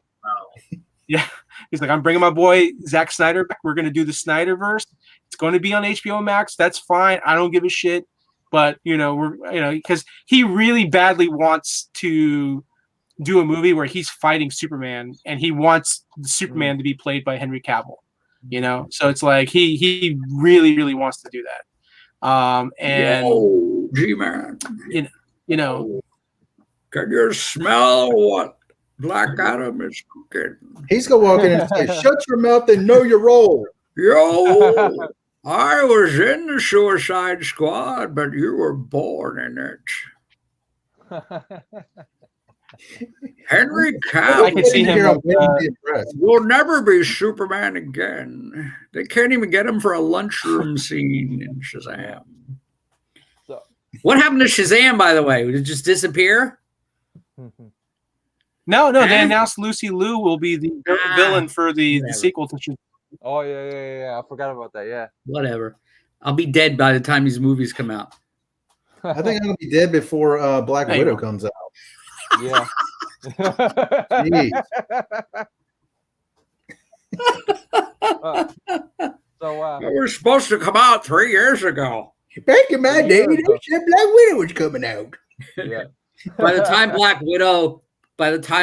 Yeah. He's like, I'm bringing my boy Zack Snyder back. We're going to do the Snyderverse. It's going to be on HBO Max. That's fine. I don't give a shit. But, because he really badly wants to do a movie where he's fighting Superman and he wants the Superman to be played by Henry Cavill. So it's like he really, really wants to do that. And G-Man, can you smell what Black Adam is cooking? He's gonna walk in and say, "Shut your mouth and know your role." Yo, I was in the Suicide Squad, but you were born in it. Henry Cavill. I can see him. Will never be Superman again. They can't even get him for a lunchroom scene in Shazam. What happened to Shazam, by the way? Did it just disappear? No, they announced Lucy Liu will be the villain for the sequel to Shazam. Oh yeah. I forgot about that. Yeah. Whatever. I'll be dead by the time these movies come out. I think I'm gonna be dead before Black Widow comes out. Yeah. They were supposed to come out 3 years ago. Back in my day, they said Black Widow was coming out. Yeah. By the time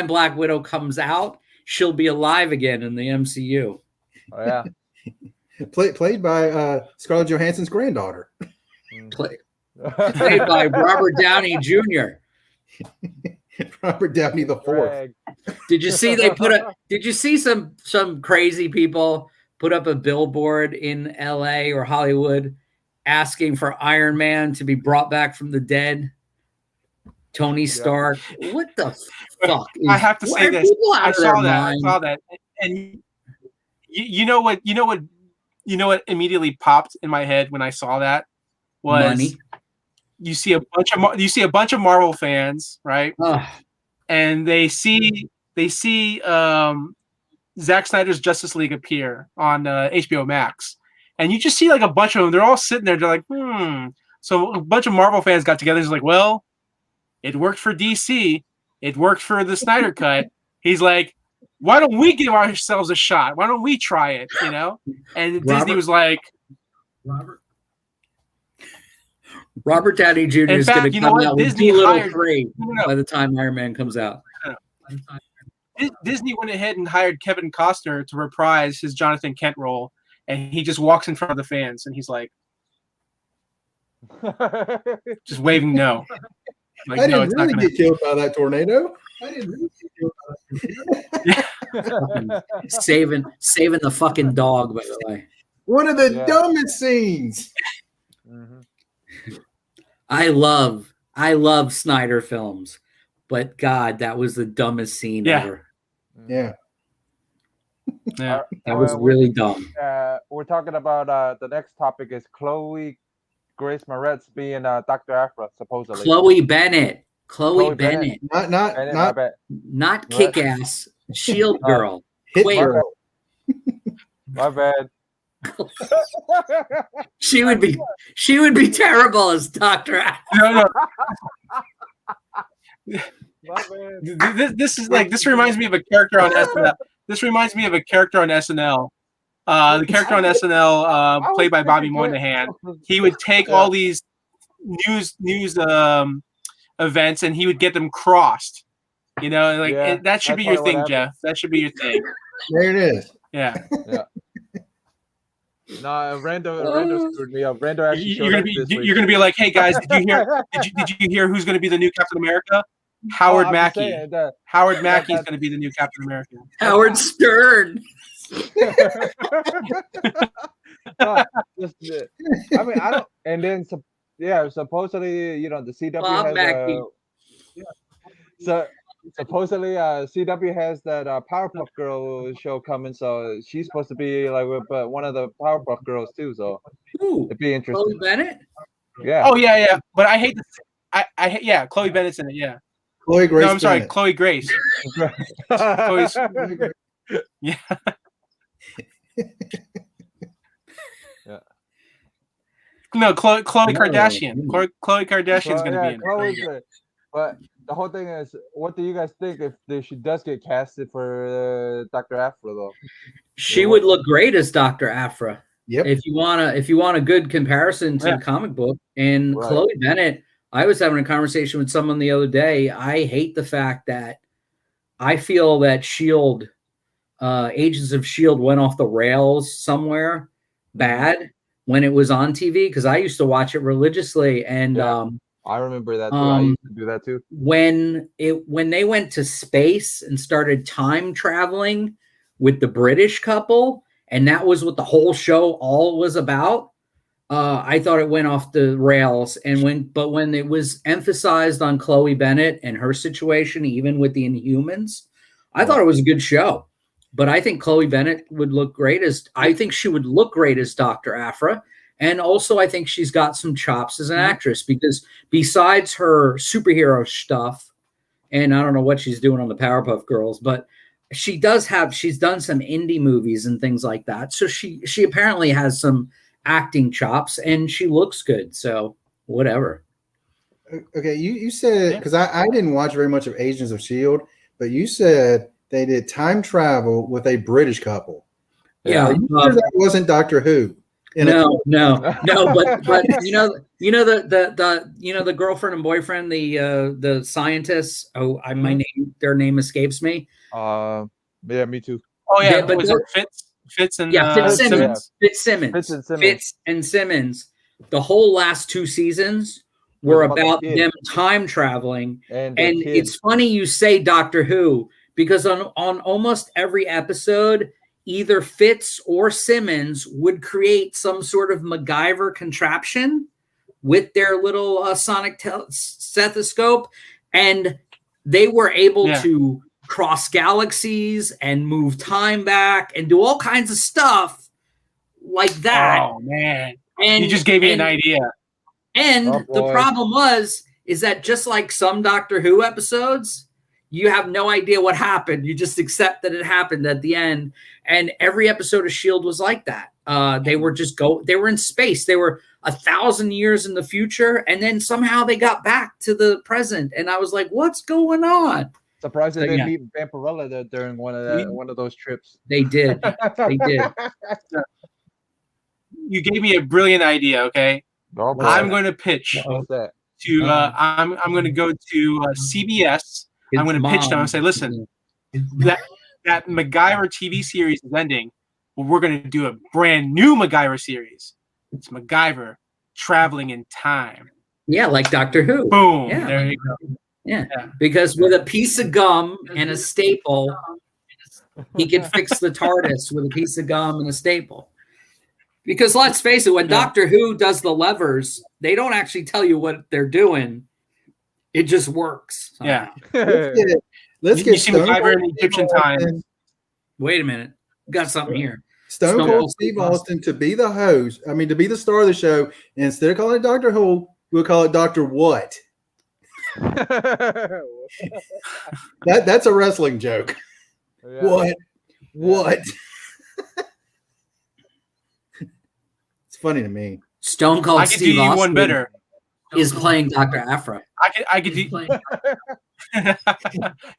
Black Widow comes out, she'll be alive again in the MCU. Oh yeah. Played by Scarlett Johansson's granddaughter. Played by Robert Downey Jr. Robert Downey the Fourth. Did you see Did you see some crazy people put up a billboard in LA or Hollywood asking for Iron Man to be brought back from the dead? Tony Stark. What the fuck? I have to say this. I saw that. And you know what immediately popped in my head when I saw that was money. You see a bunch of Marvel fans, right? And they see Zack Snyder's Justice League appear on HBO Max, and you just see like a bunch of them. They're all sitting there. They're like, So a bunch of Marvel fans got together. He's like, well, it worked for DC. It worked for the Snyder Cut. He's like, why don't we give ourselves a shot? Why don't we try it? And Disney was like, Robert Downey Jr. is going to come out with Dolittle 3 by the time Iron Man comes out. Disney went ahead and hired Kevin Costner to reprise his Jonathan Kent role, and he just walks in front of the fans, and he's like, just waving no. Like, I didn't really get killed by that tornado. Saving the fucking dog, by the way. One of the dumbest scenes. Mm-hmm. I love Snyder films, but God, that was the dumbest scene ever. Yeah. That was really dumb. We're talking about the next topic is Chloe Grace Moretz being Dr. Aphra, supposedly. Chloe Bennett. Not Kick-Ass. Shield Girl. Hit Girl. My bad. She would be terrible as Dr. Aphra. No. My man. This reminds me of a character on SNL. This reminds me of a character on SNL. The character on SNL, played by Bobby Moynihan, he would take all these news events and he would get them crossed. You know, like that should be your thing, Jeff. That should be your thing. There it is. Yeah. No, Rando screwed me up. Rando actually you're gonna be like, hey guys, did you hear who's gonna be the new Captain America? Howard Mackey. Howard Mackey is gonna be the new Captain America. Howard Stern. I mean, I don't. And then, supposedly, the CW Bob has Mackey. so supposedly, CW has that Powerpuff Girl show coming, so she's supposed to be like with one of the Powerpuff Girls too. So it'd be interesting. Chloe Bennett. Yeah. Oh yeah. But I hate the. Chloe Bennett's in it. Yeah. Chloe Grace. No, I'm sorry, Bennett. Chloe Grace. Chloe's, yeah. No, Chloe Kardashian. Chloe Kardashian's gonna be in it. But the whole thing is, what do you guys think if she does get casted for Dr. Aphra though? She would look great as Dr. Aphra. Yep. If you want a good comparison to the comic book, and Chloe Bennett, I was having a conversation with someone the other day. I hate the fact that I feel that Shield, Agents of Shield, went off the rails somewhere bad when it was on TV, because I used to watch it religiously, and I remember that too. I used to do that too. When they went to space and started time traveling with the British couple, and that was what the whole show all was about. I thought it went off the rails, and when it was emphasized on Chloe Bennett and her situation, even with the Inhumans, I thought it was a good show. But I think Chloe Bennett would look great I think she would look great as Dr. Aphra. And also I think she's got some chops as an actress, because besides her superhero stuff, and I don't know what she's doing on the Powerpuff Girls, but she's done some indie movies and things like that. So she apparently has some acting chops, and she looks good. So whatever. Okay, you said, because I didn't watch very much of Agents of S.H.I.E.L.D., but you said they did time travel with a British couple. Yeah. Are you sure that wasn't Doctor Who? No, but the girlfriend and boyfriend, the scientists. Oh, their name escapes me. Yeah, me too. Oh yeah, but was it Fitz and Simmons? Fitz and Simmons. The whole last 2 seasons were about them time traveling, and it's funny you say Doctor Who, because on almost every episode, either Fitz or Simmons would create some sort of MacGyver contraption with their little sonic stethoscope, and they were able to cross galaxies and move time back and do all kinds of stuff like that. Oh man, and you just gave me an idea. And the problem is that just like some Doctor Who episodes, you have no idea what happened. You just accept that it happened at the end. And every episode of S.H.I.E.L.D. was like that. They were in space. They were 1,000 years in the future. And then somehow they got back to the present. And I was like, what's going on? Surprised they didn't meet Vampirilla during one of those trips. They did. They did. You gave me a brilliant idea, okay? I'm going to pitch to I'm going to go to CBS. I'm going to pitch them and say, listen, that MacGyver TV series is ending. Well, we're going to do a brand new MacGyver series. It's MacGyver traveling in time. Yeah, like Doctor Who. Boom. Yeah. There you go. Yeah, because with a piece of gum and a staple, he could fix the TARDIS with a piece of gum and a staple. Because let's face it, when Doctor Who does the levers, they don't actually tell you what they're doing. It just works. Yeah. Let's get Stone MacGyver in Egyptian times. Wait a minute. Got something here. Stone Cold Steve Austin to be the host, to be the star of the show. And instead of calling it Doctor Who, we'll call it Doctor What? That's a wrestling joke. Yeah. What? It's funny to me. Stone Cold Steve Austin one better. Is playing Dr. Aphra. I could do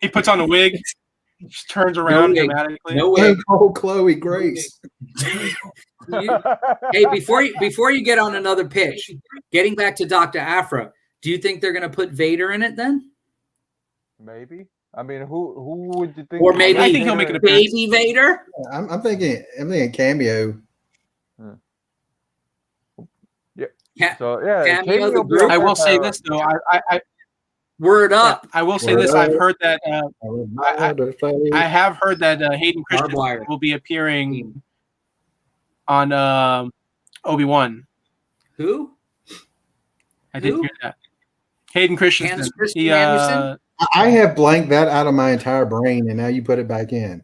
He puts on a wig, just turns around wig. dramatically. No way. Oh, Chloe Grace. Hey, before you get on another pitch, getting back to Dr. Afra, do you think they're going to put Vader in it then? Maybe. I mean, who would you think? Or maybe I think he'll make an appearance. baby Vader? I'm thinking cameo. So yeah, Cameo Jamie the will be group. on I will that, say this though. Word up. I will say Word this. up. I've heard that. I have heard that Hayden Barbed wire. Christensen will be appearing on Obi-Wan. Who? I did Who? hear that. Hayden Christensen. Hans Christian He, Andersen? I have blanked that out of my entire brain, and now you put it back in.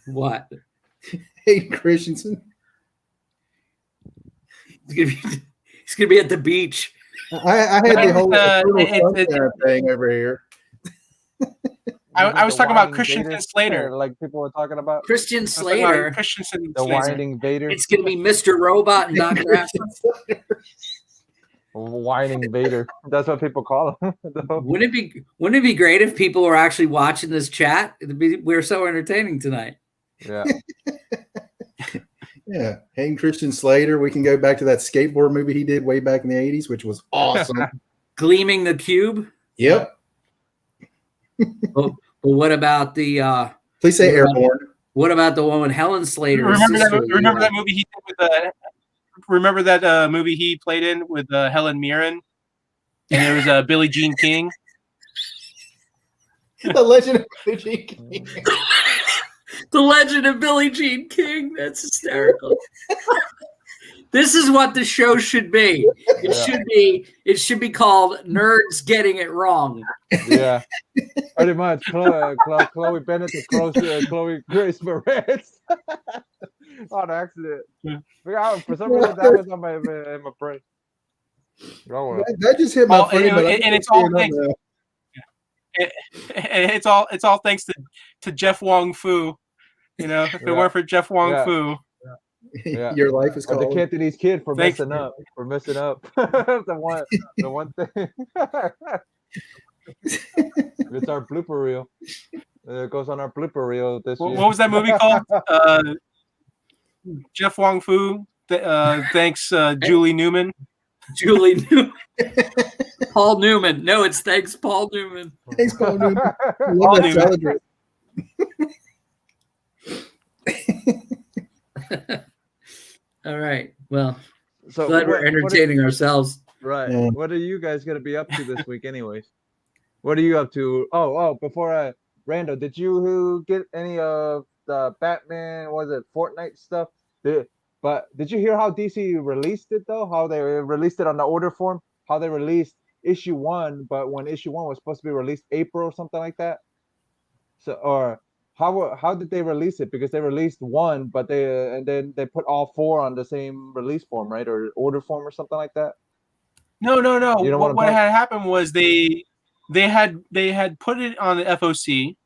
What? Hey, Christensen. He's gonna be at the beach. I had the whole it- thing over here. I was The talking about whining Christensen Vader, Slater. like people were talking about. Christian I was talking about Slater. Christensen The Slater. whining Vader. It's gonna be Mr. Robot and Dr. Afra. Whining Vader. That's what people call him. Wouldn't it be great if people were actually watching this chat? We're so entertaining tonight. Yeah. Yeah, Hayden Christian Slater. We can go back to that skateboard movie he did way back in the 80s, which was awesome. Gleaming the Cube. Yep. But what about the Please say What about- Airborne. what about the one with Helen Slater? Remember sister? that movie he did with remember that movie he played in with Helen Mirren, and there was Billie Jean King. The Legend of Billie Jean King. The Legend of Billie Jean King. That's hysterical. This is what the show should be. It should be called Nerds Getting It Wrong. Yeah. Pretty much. Chloe Bennett to Chloe Grace Moretz. On accident. For some reason that was on my brain. Oh, well. That just hit my Well, brain. but I and can't it's all see it thanks. on It's all thanks to Jeff Wong Fu. You know, if it weren't for Jeff Wong Fu, Yeah. Your life is Or the called. Cantonese kid for Thanks. messing up. the one thing. It's our blooper reel. It goes on our blooper reel this what year. was that movie called? Jeff Wong Fu. Thanks, Julie Newman. Julie Newman. Paul Newman. No, it's thanks, Paul Newman. Thanks, Paul Newman. I Paul love that Newman. salad dressing. All right. Well, So glad we're entertaining ourselves. Right. Yeah. What are you guys gonna be up to this week, anyways? What are you up to? Before Rando, did you get any of the Batman? Was it Fortnite stuff? Did you hear how DC released it though? How they released it on the order form? How they released issue 1, but when issue 1 was supposed to be released April or something like that. So or how did they release it? Because they released 1, but and then they put all 4 on the same release form, right? Or order form or something like that. No. You know what I'm What talking- had happened was they had put it on the FOC,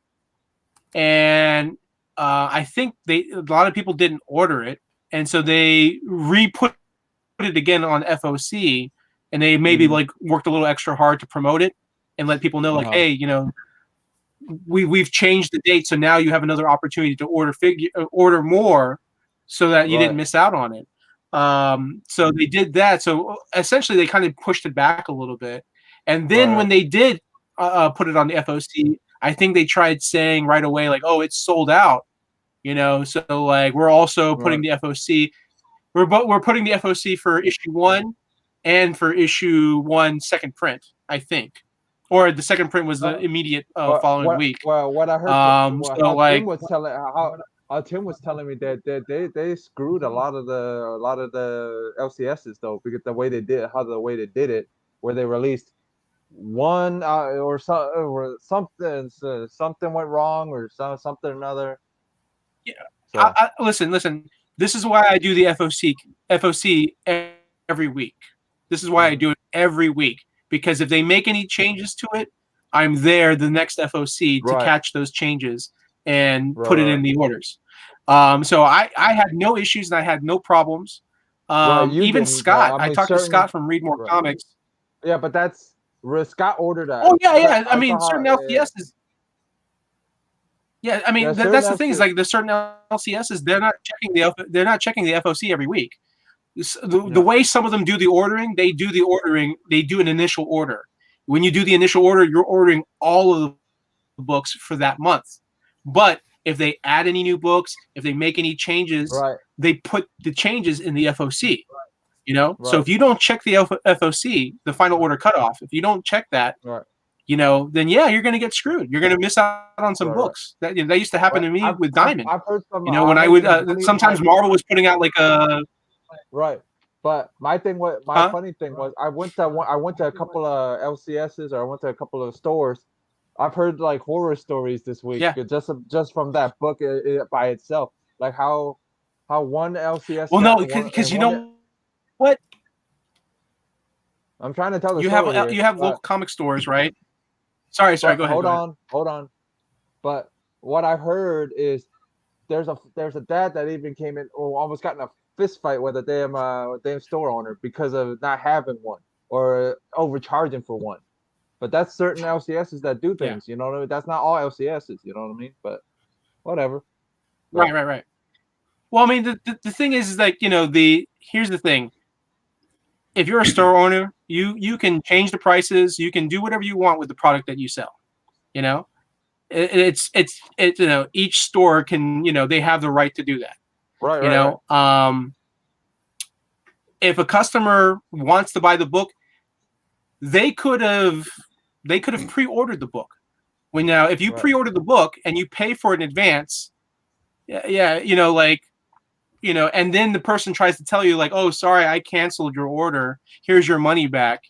and I think a lot of people didn't order it, and so they put it again on FOC, and they maybe like worked a little extra hard to promote it and let people know like, Uh-huh. hey, you know, we've changed the date, so now you have another opportunity to order more, so that you didn't Right. miss out on it. So they did that. So essentially, they kind of pushed it back a little bit, and then when they did put it on the FOC, I think they tried saying right away like, "Oh, it's sold out," you know. So like, we're also putting the FOC. We're putting the FOC for issue 1 and for issue 1 second print, I think, or the second print was the immediate following week. Well, what I heard, Tim was telling me that they screwed a lot of the LCSs though, because the way they did it, where they released 1 or something went wrong or something another. Yeah. So, Listen. This is why I do the FOC every week. This is why I do it every week, because if they make any changes to it, I'm there the next FOC to catch those changes and put it in the orders. So I had no issues and I had no problems. Even Scott, I talked to Scott from Read More Comics. Yeah, but that's Scott ordered that. Oh yeah. I I mean, saw certain how- LCSs. Yeah, I mean Yeah, that's the certain thing is like there's certain LCSs they're not checking the FOC every week. The way some of them do the ordering, they do an initial order. When you do the initial order, you're ordering all of the books for that month. But if they add any new books, if they make any changes, Right. they put the changes in the FOC. You know, Right. so if you don't check the FOC, the final order cutoff, if you don't check that, Right. you know, then yeah, you're going to get screwed. You're going to miss out on some Right. books. That used to happen to me with Diamond. I've heard some. You know, when I would sometimes Marvel was putting out like a right. But my thing was funny thing was I went to a couple of LCSs, or I went to a couple of stores. I've heard like horror stories this week, just from that book by itself, like how one LCS. Well, no, because you know what? I'm trying to tell the you story have here, you have local comic stores, right? Sorry, go ahead. Hold on. But what I heard is there's a dad that even came in or almost got in a fist fight with a damn store owner because of not having one or overcharging for one. But that's certain LCSs that do things, you know what I mean? That's not all LCSs, you know what I mean? But whatever. Right. Well, I mean, the thing is like, you know, here's the thing. If you're a store owner, you can change the prices, you can do whatever you want with the product that you sell. You know, it's you know, each store can, you know, they have the right to do that. Right. You know, if a customer wants to buy the book, they could have pre-ordered the book. When now, if you pre-order the book and you pay for it in advance, you know, like, you know, and then the person tries to tell you like, oh, sorry, I canceled your order. Here's your money back.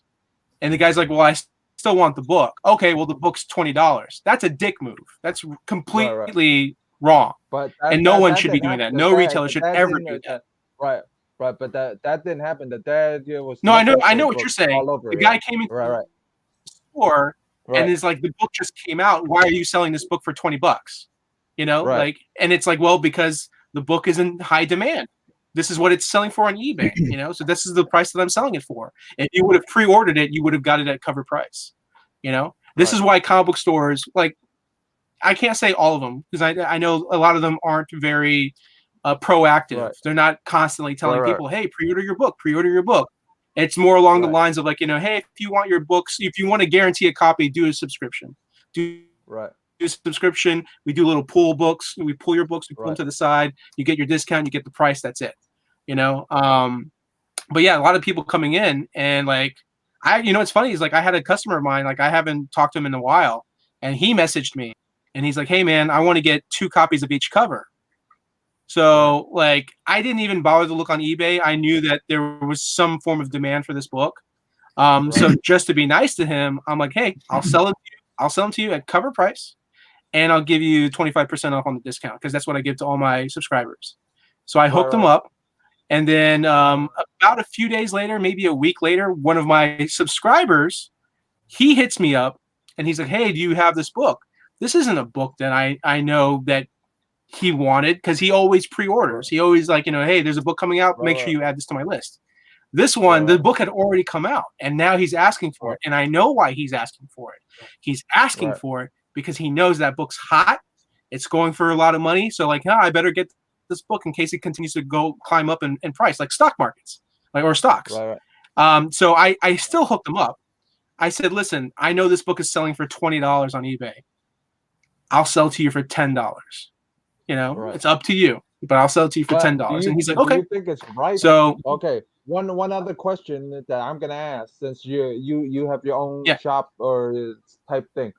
And the guy's like, well, I still want the book. Okay, well, the book's $20. That's a dick move. That's completely wrong. But no one should be doing that. No retailer should ever do that. Right. But that didn't happen. The dad was. No, I know what you're saying. The guy came into the store and is like, the book just came out. Why are you selling this book for $20? You know, like, and it's like, well, because the book is in high demand. This is what it's selling for on eBay, you know? So this is the price that I'm selling it for. If you would have pre-ordered it, you would have got it at cover price, you know? This is why comic book stores, like, I can't say all of them, because I know a lot of them aren't very proactive. They're not constantly telling people, hey, pre-order your book. It's more along the lines of like, you know, hey, if you want your books, if you want to guarantee a copy, do a subscription. Do a subscription. We do little pool books. We pull your books, we pull them to the side. You get your discount, you get the price. That's it. You know. But yeah, a lot of people coming in and like, you know, what's funny is like I had a customer of mine, like I haven't talked to him in a while, and he messaged me and he's like, hey man, I want to get 2 copies of each cover. So like I didn't even bother to look on eBay. I knew that there was some form of demand for this book. So just to be nice to him, I'm like, hey, I'll sell it to you. I'll sell them to you at cover price. And I'll give you 25% off on the discount because that's what I give to all my subscribers. So I hooked them up. And then about a few days later, maybe a week later, one of my subscribers, he hits me up and he's like, hey, do you have this book? This isn't a book that I know that he wanted because he always pre-orders. He always like, you know, hey, there's a book coming out. Make sure you add this to my list. This one, the book had already come out and now he's asking for it. And I know why he's asking for it. He's asking for it because he knows that book's hot. It's going for a lot of money. So like, I better get this book in case it continues to go climb up in price, like stock markets, like or stocks. So I still hooked them up. I said, listen, I know this book is selling for $20 on eBay. I'll sell it to you for $10. You know, it's up to you, but I'll sell it to you for $10. And he's like, okay. Do you think it's right? So okay. One other question that I'm gonna ask, since you have your own shop or type thing.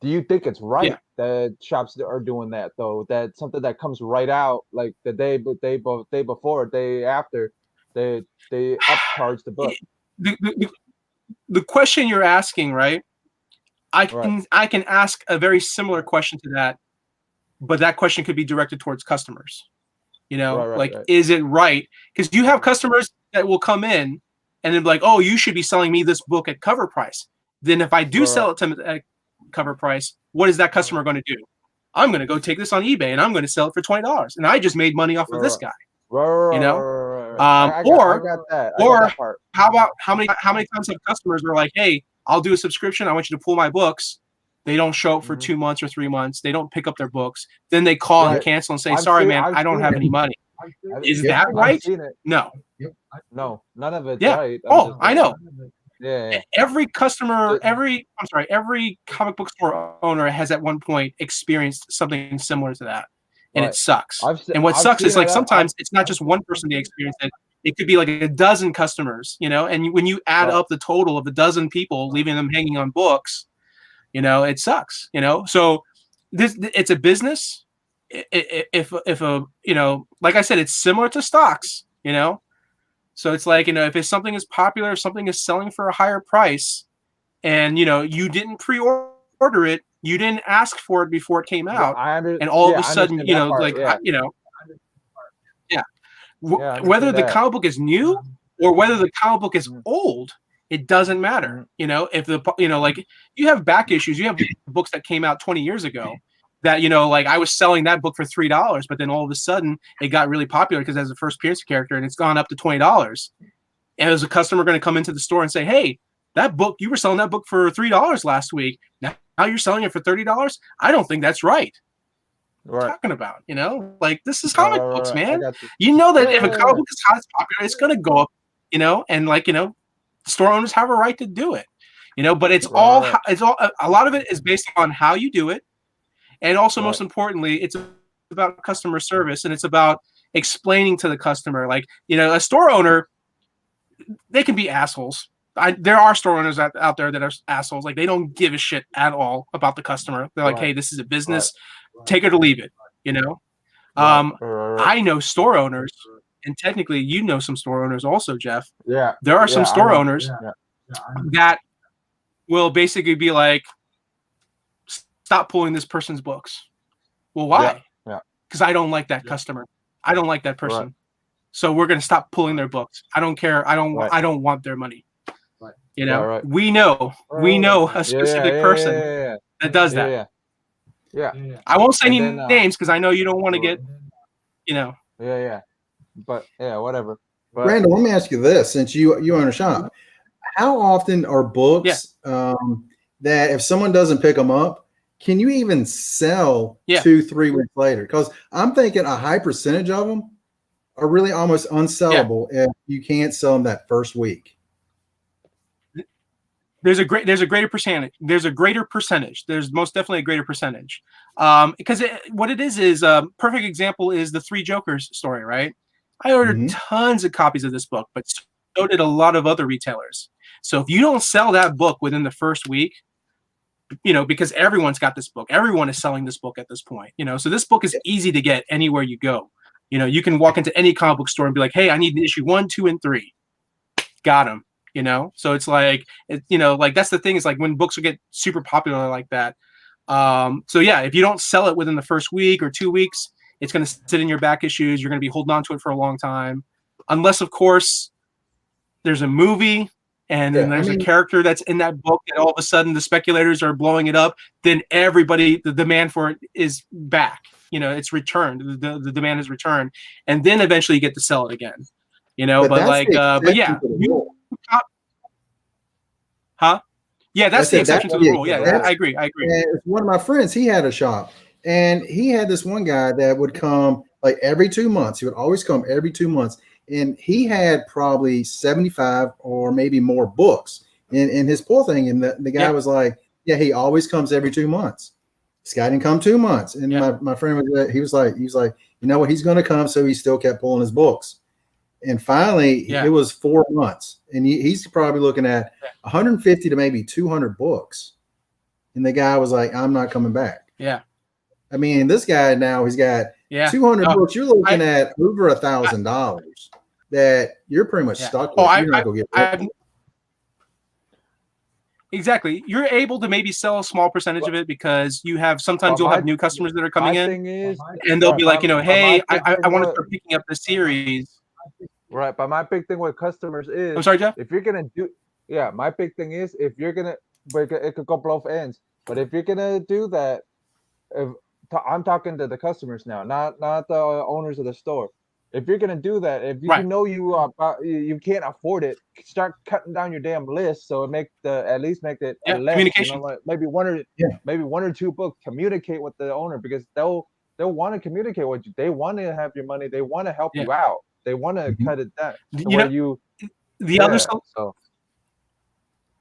Do you think it's right that shops are doing that though? That something that comes right out like the day before, day after, they upcharge the book. The question you're asking, right? I can ask a very similar question to that, but that question could be directed towards customers. You know, is it right? Because you have customers that will come in and then be like, oh, you should be selling me this book at cover price. Then if I do sell it to them at cover price, what is that customer going to do? I'm going to go take this on eBay and I'm going to sell it for $20, and I just made money off of this guy. You know, or how many times have customers are like, hey, I'll do a subscription. I want you to pull my books. They don't show up for Mhm. 2 months or 3 months. They don't pick up their books. Then they call and Right. cancel and say, I've sorry, seen- man, I've I don't seen have it. any money. Is that I've right? seen it. No. No, none of it's Yeah. right. Oh, I know. Yeah. Every customer, Just- every comic book store owner has at one point experienced something similar to that. And Right. it sucks. I've se- And what I've sucks is seen like it. sometimes it's not just one person they experience it. It could be like a dozen customers, you know, and when you add Right. up the total of the dozen people, leaving them hanging on books, you know, it sucks, you know. So it's a business. If a, you know, like I said, it's similar to stocks, you know. So it's like, you know, if something is popular, if something is selling for a higher price, and you know you didn't pre-order it, you didn't ask for it before it came out, and all of a sudden, you know, like you know, yeah, whether the comic book is new or whether the comic book is old, it doesn't matter. You know, if the, you know, like you have back issues, you have books that came out 20 years ago that, you know, like I was selling that book for $3, but then all of a sudden it got really popular because it has a first appearance character and it's gone up to $20. And there's a customer going to come into the store and say, hey, that book, you were selling that book for $3 last week. Now you're selling it for $30. I don't think that's right. What are you talking about, you know, like this is comic books, man. You know that if a comic book is hot, popular, it's going to go up, you know, and like, you know, store owners have a right to do it, you know, but it's all a lot of it is based on how you do it. And also, most importantly, it's about customer service, and it's about explaining to the customer, like, you know, a store owner, they can be assholes. There are store owners out there that are assholes. Like, they don't give a shit at all about the customer. They're like, hey, this is a business. Take it or leave it, you know? I know store owners, and technically you know some store owners also, Jeff. Yeah. There are some store owners that will basically be like, stop pulling this person's books. Well, why? Because I don't like that customer. I don't like that person. Right. So we're going to stop pulling their books. I don't care. I don't want their money. Right. You know, we know a specific person that does that. Yeah. I won't say any names because I know you don't want to get, you know. Yeah. But yeah, whatever. But, Brandon, let me ask you this: since you own a shop, how often are books that if someone doesn't pick them up, can you even sell 2-3 weeks later? Because I'm thinking a high percentage of them are really almost unsellable if you can't sell them that first week. There's a greater percentage. There's most definitely a greater percentage. Because what it is perfect example is the Three Jokers story, right? I ordered tons of copies of this book, but so did a lot of other retailers. So if you don't sell that book within the first week, you know, because everyone's got this book, everyone is selling this book at this point, you know, so this book is easy to get anywhere you go. You know, you can walk into any comic book store and be like, hey, I need issue 1, 2, and 3. Got them, you know? So it's like, you know, like that's the thing is like when books will get super popular like that. So yeah, if you don't sell it within the first week or 2 weeks, it's going to sit in your back issues. You're going to be holding on to it for a long time. Unless, of course, there's a movie and then there's a character that's in that book and all of a sudden the speculators are blowing it up, then everybody, the demand for it is back. You know, it's returned. The demand is returned. And then eventually you get to sell it again. You know, but like, but yeah. Yeah, that's the exception to the rule. Yeah, I agree. And one of my friends, he had a shop and he had this one guy that would come like every 2 months. He would always come every 2 months. And he had probably 75 or maybe more books in his pull thing. And the guy was like, yeah, he always comes every 2 months. This guy didn't come 2 months. And my friend he was like, you know what, he's going to come. So he still kept pulling his books. And finally, it was 4 months. And he's probably looking at 150 to maybe 200 books. And the guy was like, I'm not coming back. Yeah. I mean, this guy now, he's got 200 books. You're looking at over $1,000 that you're pretty much stuck with. You're not going to get Exactly. You're able to maybe sell a small percentage of it because you have sometimes you'll have new customers that are coming in and they'll be like, you know, hey, I want to start picking up the series. Right. But my big thing with customers is, I'm sorry, Jeff? If you're going to do, my big thing is if you're going to, it could go both ends. But if you're going to do that, I'm talking to the customers now, not the owners of the store. if you're gonna do that, if you Right. know you can't afford it, start cutting down your damn list. So at least make it Yeah, less. communication. Like maybe one or two books. Communicate with the owner because they'll want to communicate with you. They want to have your money. They want to help you out. They want to cut it down to You where know, you. the other so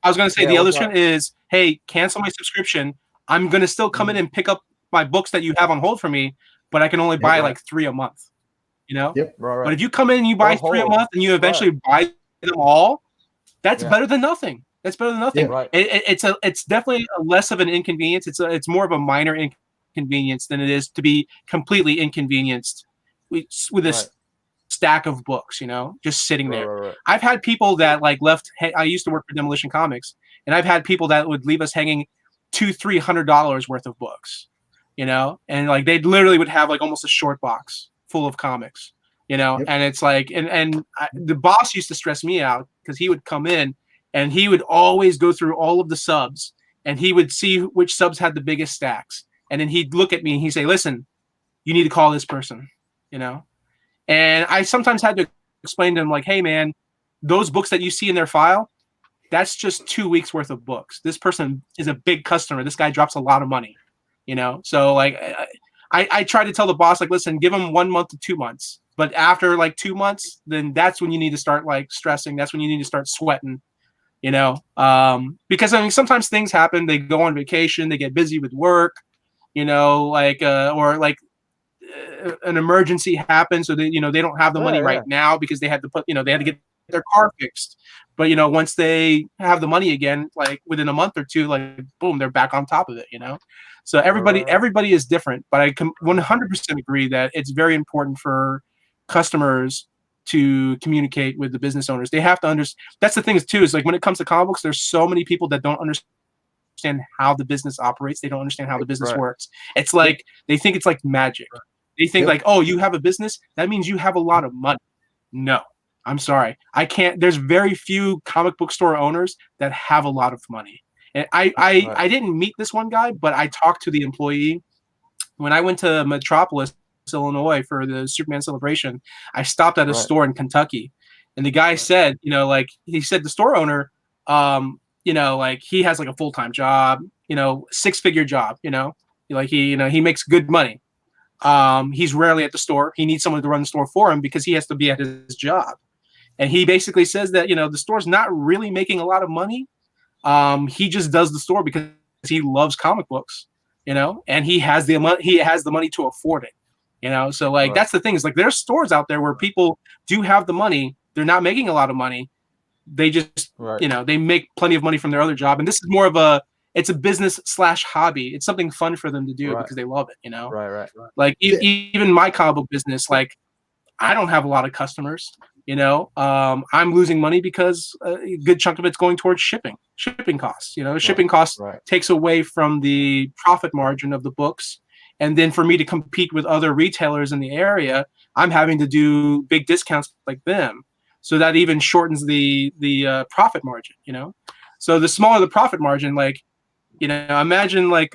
I was going to say the other solution is, hey, cancel my subscription. I'm going to still come in and pick up my books that you have on hold for me, but I can only buy like 3 a month. You know? Yep. Right. But if you come in and you buy 3 a month and you eventually buy them all, that's better than nothing. That's better than nothing. Yeah, right. It's definitely less of an inconvenience. It's more of a minor inconvenience than it is to be completely inconvenienced with a stack of books, you know, just sitting there. Right. I've had people that like left. I used to work for Demolition Comics, and I've had people that would leave us hanging $200-300 worth of books, you know, and like they literally would have like almost a short box full of comics, you know, and it's like, the boss used to stress me out because he would come in and he would always go through all of the subs and he would see which subs had the biggest stacks, and then he'd look at me and he'd say, "Listen, you need to call this person," you know. And I sometimes had to explain to him, like, hey, man, those books that you see in their file, that's just 2 weeks worth of books. This person is a big customer. This guy drops a lot of money, you know? So, like, I try to tell the boss, like, listen, give him 1 month to 2 months. But after, like, 2 months, then that's when you need to start, like, stressing. That's when you need to start sweating, you know? Because, I mean, sometimes things happen. They go on vacation. They get busy with work, you know, like, or, like, an emergency happens, so they, you know, they don't have the money right now because they had to put, you know, they had to get their car fixed. But, you know, once they have the money again, like within a month or two, like boom, they're back on top of it, you know. So everybody is different, but I can 100% agree that it's very important for customers to communicate with the business owners. They have to understand. That's the thing is too, is like when it comes to comic books, there's so many people that don't understand how the business operates. They don't understand how the business works. It's like they think it's like magic. They think like, oh, you have a business, that means you have a lot of money. No, I'm sorry. I can't. There's very few comic book store owners that have a lot of money. And I didn't meet this one guy, but I talked to the employee. When I went to Metropolis, Illinois for the Superman celebration, I stopped at a store in Kentucky. And the guy said, you know, like he said the store owner, you know, like he has like a full-time job, you know, 6-figure job, you know, like he makes good money. He's rarely at the store. He needs someone to run the store for him because he has to be at his job. And he basically says that, you know, the store's not really making a lot of money. He just does the store because he loves comic books, you know, and he has the money to afford it, you know. So like that's the thing, is like there's stores out there where people do have the money. They're not making a lot of money. They just, you know, they make plenty of money from their other job. And this is more of it's a business / hobby. It's something fun for them to do because they love it, you know? Right. Like even my comic book business, like I don't have a lot of customers, you know? I'm losing money because a good chunk of it's going towards shipping costs, you know? Shipping costs takes away from the profit margin of the books. And then for me to compete with other retailers in the area, I'm having to do big discounts like them. So that even shortens the profit margin, you know? So the smaller the profit margin, like, you know, imagine like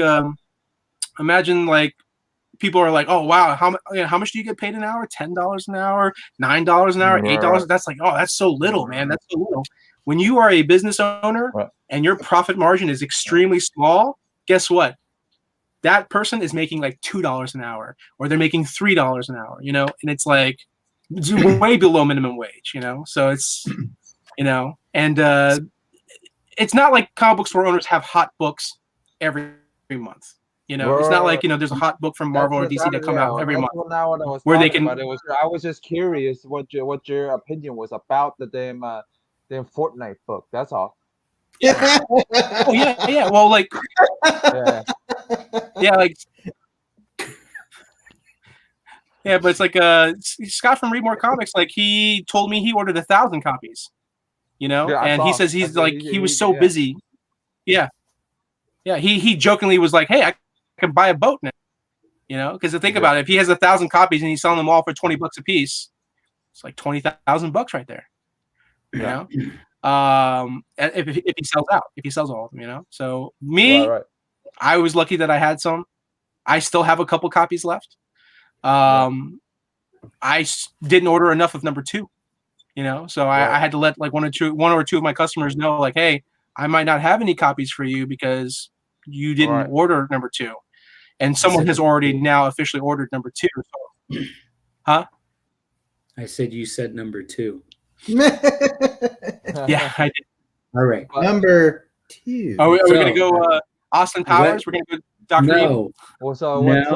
people are like, oh wow, how much do you get paid an hour? $10 an hour, $9 an hour, $8. That's like, oh, that's so little, man. That's so little. When you are a business owner and your profit margin is extremely small, guess what? That person is making like $2 an hour, or they're making $3 an hour, you know, and it's like it's way below minimum wage, you know. So it's, you know, and it's not like comic book store owners have hot books every month. You know, it's not like, you know, there's a hot book from Marvel or DC that come out every month. Where they can. I was just curious what your opinion was about the damn Fortnite book. That's all. Oh yeah. Well, like, like, yeah, but it's like Scott from Read More Comics. Like, he told me he ordered 1,000 copies. You know, and he says he was so busy. Yeah. He jokingly was like, "Hey, I can buy a boat now." You know, because to think about it, if he has 1,000 copies and he's selling them all for $20 a piece, it's like $20,000 right there. You know, if he sells out, if he sells all of them, you know. So me, I was lucky that I had some. I still have a couple copies left. didn't order enough of number 2, you know, so I had to let like one or two of my customers know, like, hey, I might not have any copies for you because you didn't order number 2, and someone has already now officially ordered number 2. So, huh? I said you said number 2. Yeah, I did. All right. Number 2. Are we going to go Austin Powers? We're going to go Dr. Evil? Well, so what's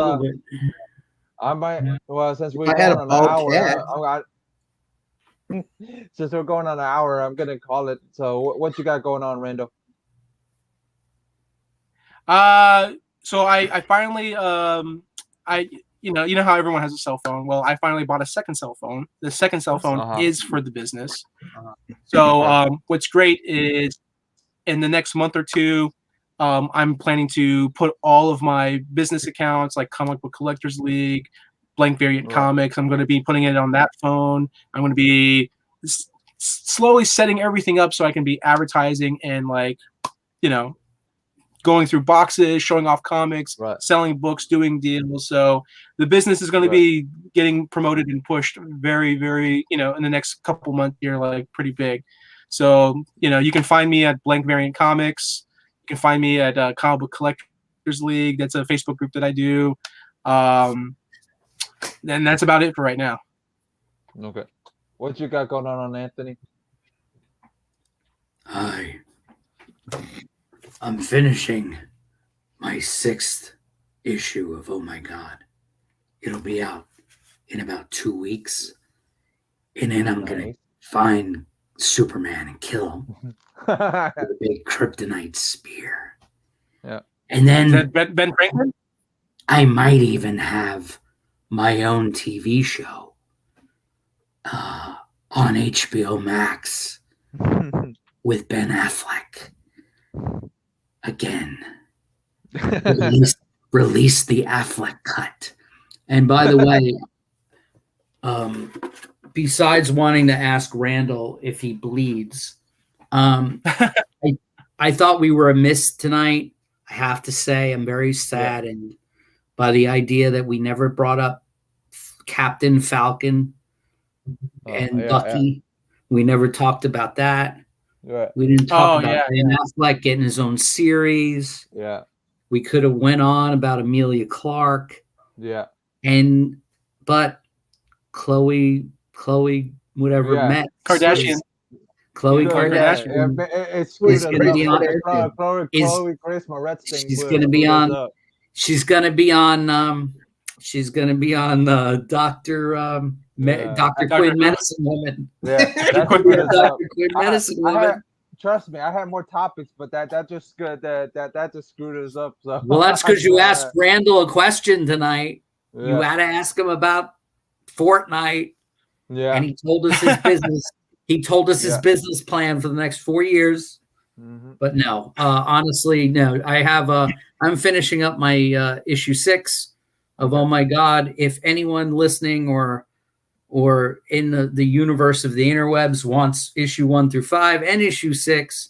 I might. Well, since we're going on an hour, since we're going on an hour, I'm gonna call it. So, what you got going on, Randall? So I finally you know how everyone has a cell phone. Well, I finally bought a second cell phone. The second cell phone is for the business. So what's great is in the next month or two, I'm planning to put all of my business accounts, like Comic Book Collectors League, Blank Variant Comics, I'm going to be putting it on that phone. I'm going to be slowly setting everything up so I can be advertising and, like, you know, going through boxes, showing off comics, selling books, doing deals. So the business is going to be getting promoted and pushed very, very, you know, in the next couple months here, like pretty big. So, you know, you can find me at Blank Variant Comics. You can find me at Comic Book Collectors League. That's a Facebook group that I do. And that's about it for right now. Okay. What you got going on, Anthony? I'm finishing my 6th issue of Oh My God. It'll be out in about 2 weeks. And then I'm going to find Superman and kill him with a big kryptonite spear. Yeah. And then Is that Ben Franklin? I might even have my own TV show on HBO Max with Ben Affleck. Again, release the Affleck cut. And by the way, besides wanting to ask Randall if he bleeds, I thought we were amiss tonight. I have to say, I'm very saddened by the idea that we never brought up Captain Falcon and Bucky. We never talked about that. We didn't talk about Ben Affleck getting his own series. Yeah. We could have went on about Amelia Clark. Yeah. But Chloe, whatever met Kardashian. Chloe Kardashian. It's going to be on. Chloe Chris Moretz thing. She's going to be on. She's going to be on. She's going to be on Dr. Quinn Medicine Woman. Yeah, Dr. Quinn Medicine Woman. Trust me, I had more topics, but that just that just screwed us up. So. Well, that's because you asked Randall a question tonight. Yeah. You had to ask him about Fortnite. Yeah, and he told us his business. He told us his business plan for the next 4 years. Mm-hmm. But no, honestly, no. I have I'm finishing up my issue 6 of Oh My God. If anyone listening or in the universe of the interwebs wants issue 1 through 5 and issue 6,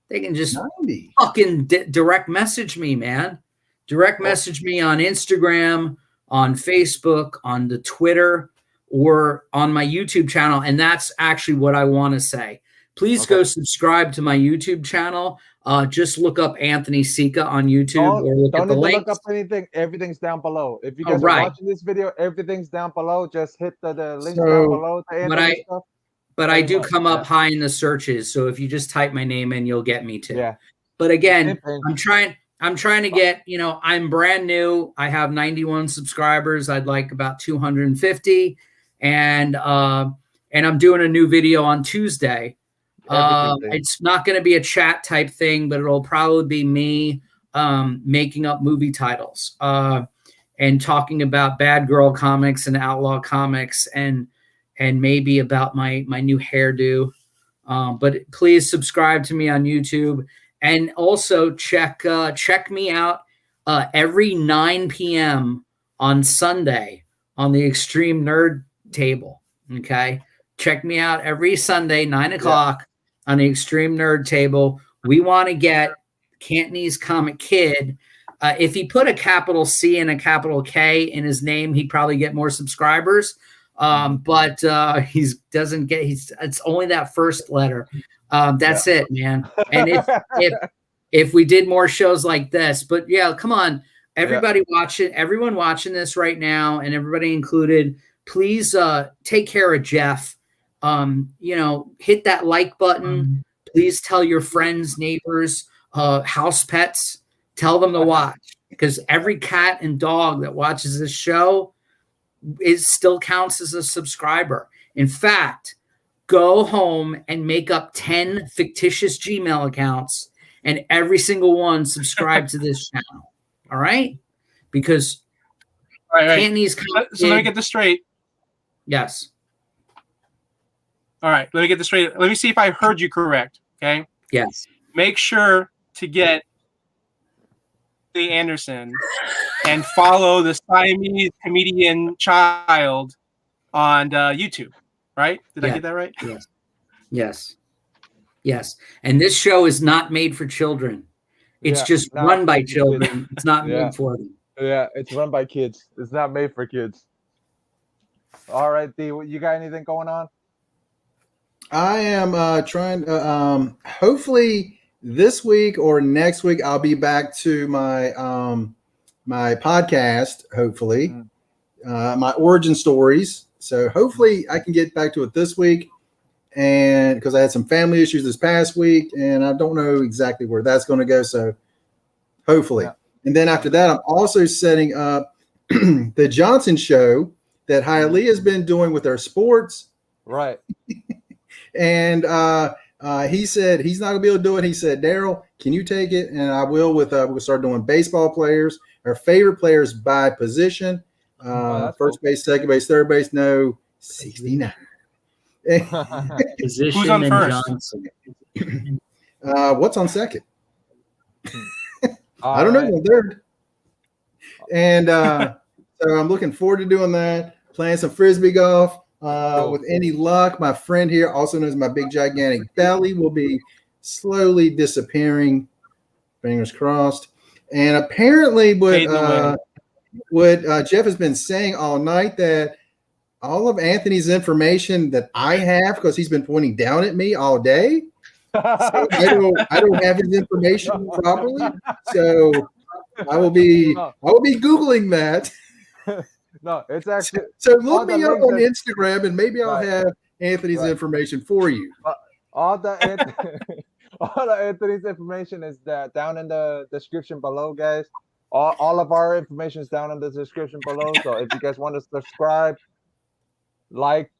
they can just fucking direct message me, man. Direct message me on Instagram, on Facebook, on the Twitter, or on my YouTube channel. And that's actually what I want to say. Please go subscribe to my YouTube channel. Just look up Anthony Sica on YouTube. Don't need to look up anything. Everything's down below. If you guys are watching this video, everything's down below. Just hit the link down below to Anthony stuff. But I do come up high in the searches. So if you just type my name in, you'll get me too. Yeah. But again, I'm trying to get, I'm brand new. I have 91 subscribers. I'd like about 250. And I'm doing a new video on Tuesday. It's not going to be a chat type thing, but it'll probably be me making up movie titles and talking about bad girl comics and outlaw comics and maybe about my new hairdo. But please subscribe to me on YouTube and also check me out every 9 p.m. on Sunday on the Extreme Nerd Table. Okay. Check me out every Sunday, 9 o'clock on the Extreme Nerd Table. We want to get Cantonese Comic Kid. If he put a capital C and a capital K in his name, he'd probably get more subscribers. But it's only that first letter. That's it, man. And if we did more shows like this, but yeah, come on, everybody everyone watching this right now, and everybody included, please take care of Jeff. Hit that like button. Please tell your friends, neighbors, house pets, tell them to watch, because every cat and dog that watches this show still counts as a subscriber. In fact, go home and make up 10 fictitious Gmail accounts, and every single one subscribe to this channel. All right? Because Cantonese. So let me get this straight. Yes. All right, let me get this straight. Let me see if I heard you correct. Okay. Yes. Make sure to get the Anderson and follow the Siamese comedian child on YouTube. Right? Did I get that right? Yes. And this show is not made for children. It's just run by children. It's not made for them. Yeah, it's run by kids. It's not made for kids. All right, D, you got anything going on? I am trying to, hopefully this week or next week, I'll be back to my my podcast, hopefully, my origin stories. So hopefully I can get back to it this week, and because I had some family issues this past week, and I don't know exactly where that's going to go. So hopefully. Yeah. And then after that, I'm also setting up the Johnson show that Hialeah has been doing with their sports. Right. And he said he's not gonna be able to do it. He said, Daryl, can you take it? And I will. We'll start doing baseball players, our favorite players by position. First base, second base, third base. No, 69. Position. Who's on first? What's on second? I don't know. On third. And so I'm looking forward to doing that. Playing some frisbee golf. With any luck, my friend here, also known as my big gigantic belly, will be slowly disappearing. Fingers crossed. And apparently, what Jeff has been saying all night, that all of Anthony's information that I have, because he's been pointing down at me all day, so I don't have his information properly. So I will be Googling that. No, it's actually. So look me up on Instagram, and maybe I'll have Anthony's information for you. All the Anthony's information is down in the description below, guys. All of our information is down in the description below. So if you guys want to subscribe, like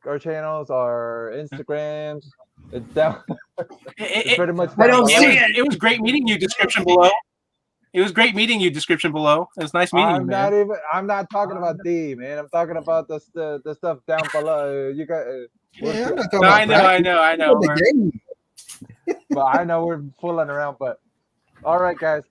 our channels, our Instagrams, it's down. It's pretty much. I don't see it. It was great meeting you. Description below. It was great meeting you. Description below. It was nice meeting you, man. I'm not talking about D, man. I'm talking about the stuff down below. You got. I'm not talking I about know. But I know we're fooling around. But all right, guys.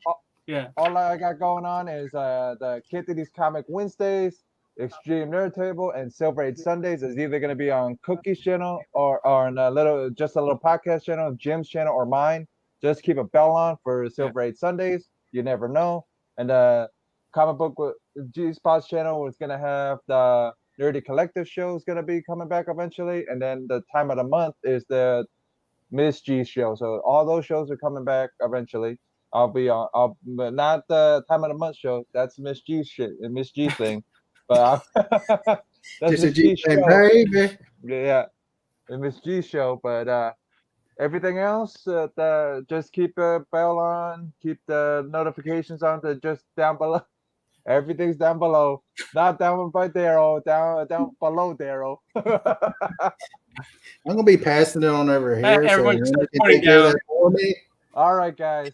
All I got going on is the Kitty's Comic Wednesdays, Extreme Nerd Table, and Silver Age Sundays is either going to be on Cookie's channel or on a little podcast channel, Jim's channel, or mine. Just keep a bell on for Silver Age Sundays. You never know. And the comic book with G Spot's channel is going to have the Nerdy Collective show is going to be coming back eventually. And then the time of the month is the Miss G show. So all those shows are coming back eventually. I'll be on, but not the time of the month show. That's Miss G shit and Miss G thing. But that's Miss G show. Baby. Yeah, the Miss G show. But everything else, just keep a bell on, keep the notifications on. To just down below. Everything's down below, not down by Daryl, down below Daryl. I'm gonna be passing it on over here. Everyone's pointing down for me. All right, guys,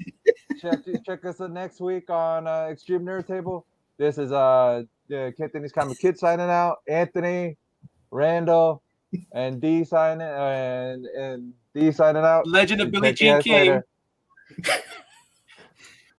check us out next week on Extreme Nerd Table. This is Anthony's Comic Kid signing out. Anthony, Randall, and D signing and D signing out. Legend of Billie Jean King. Later.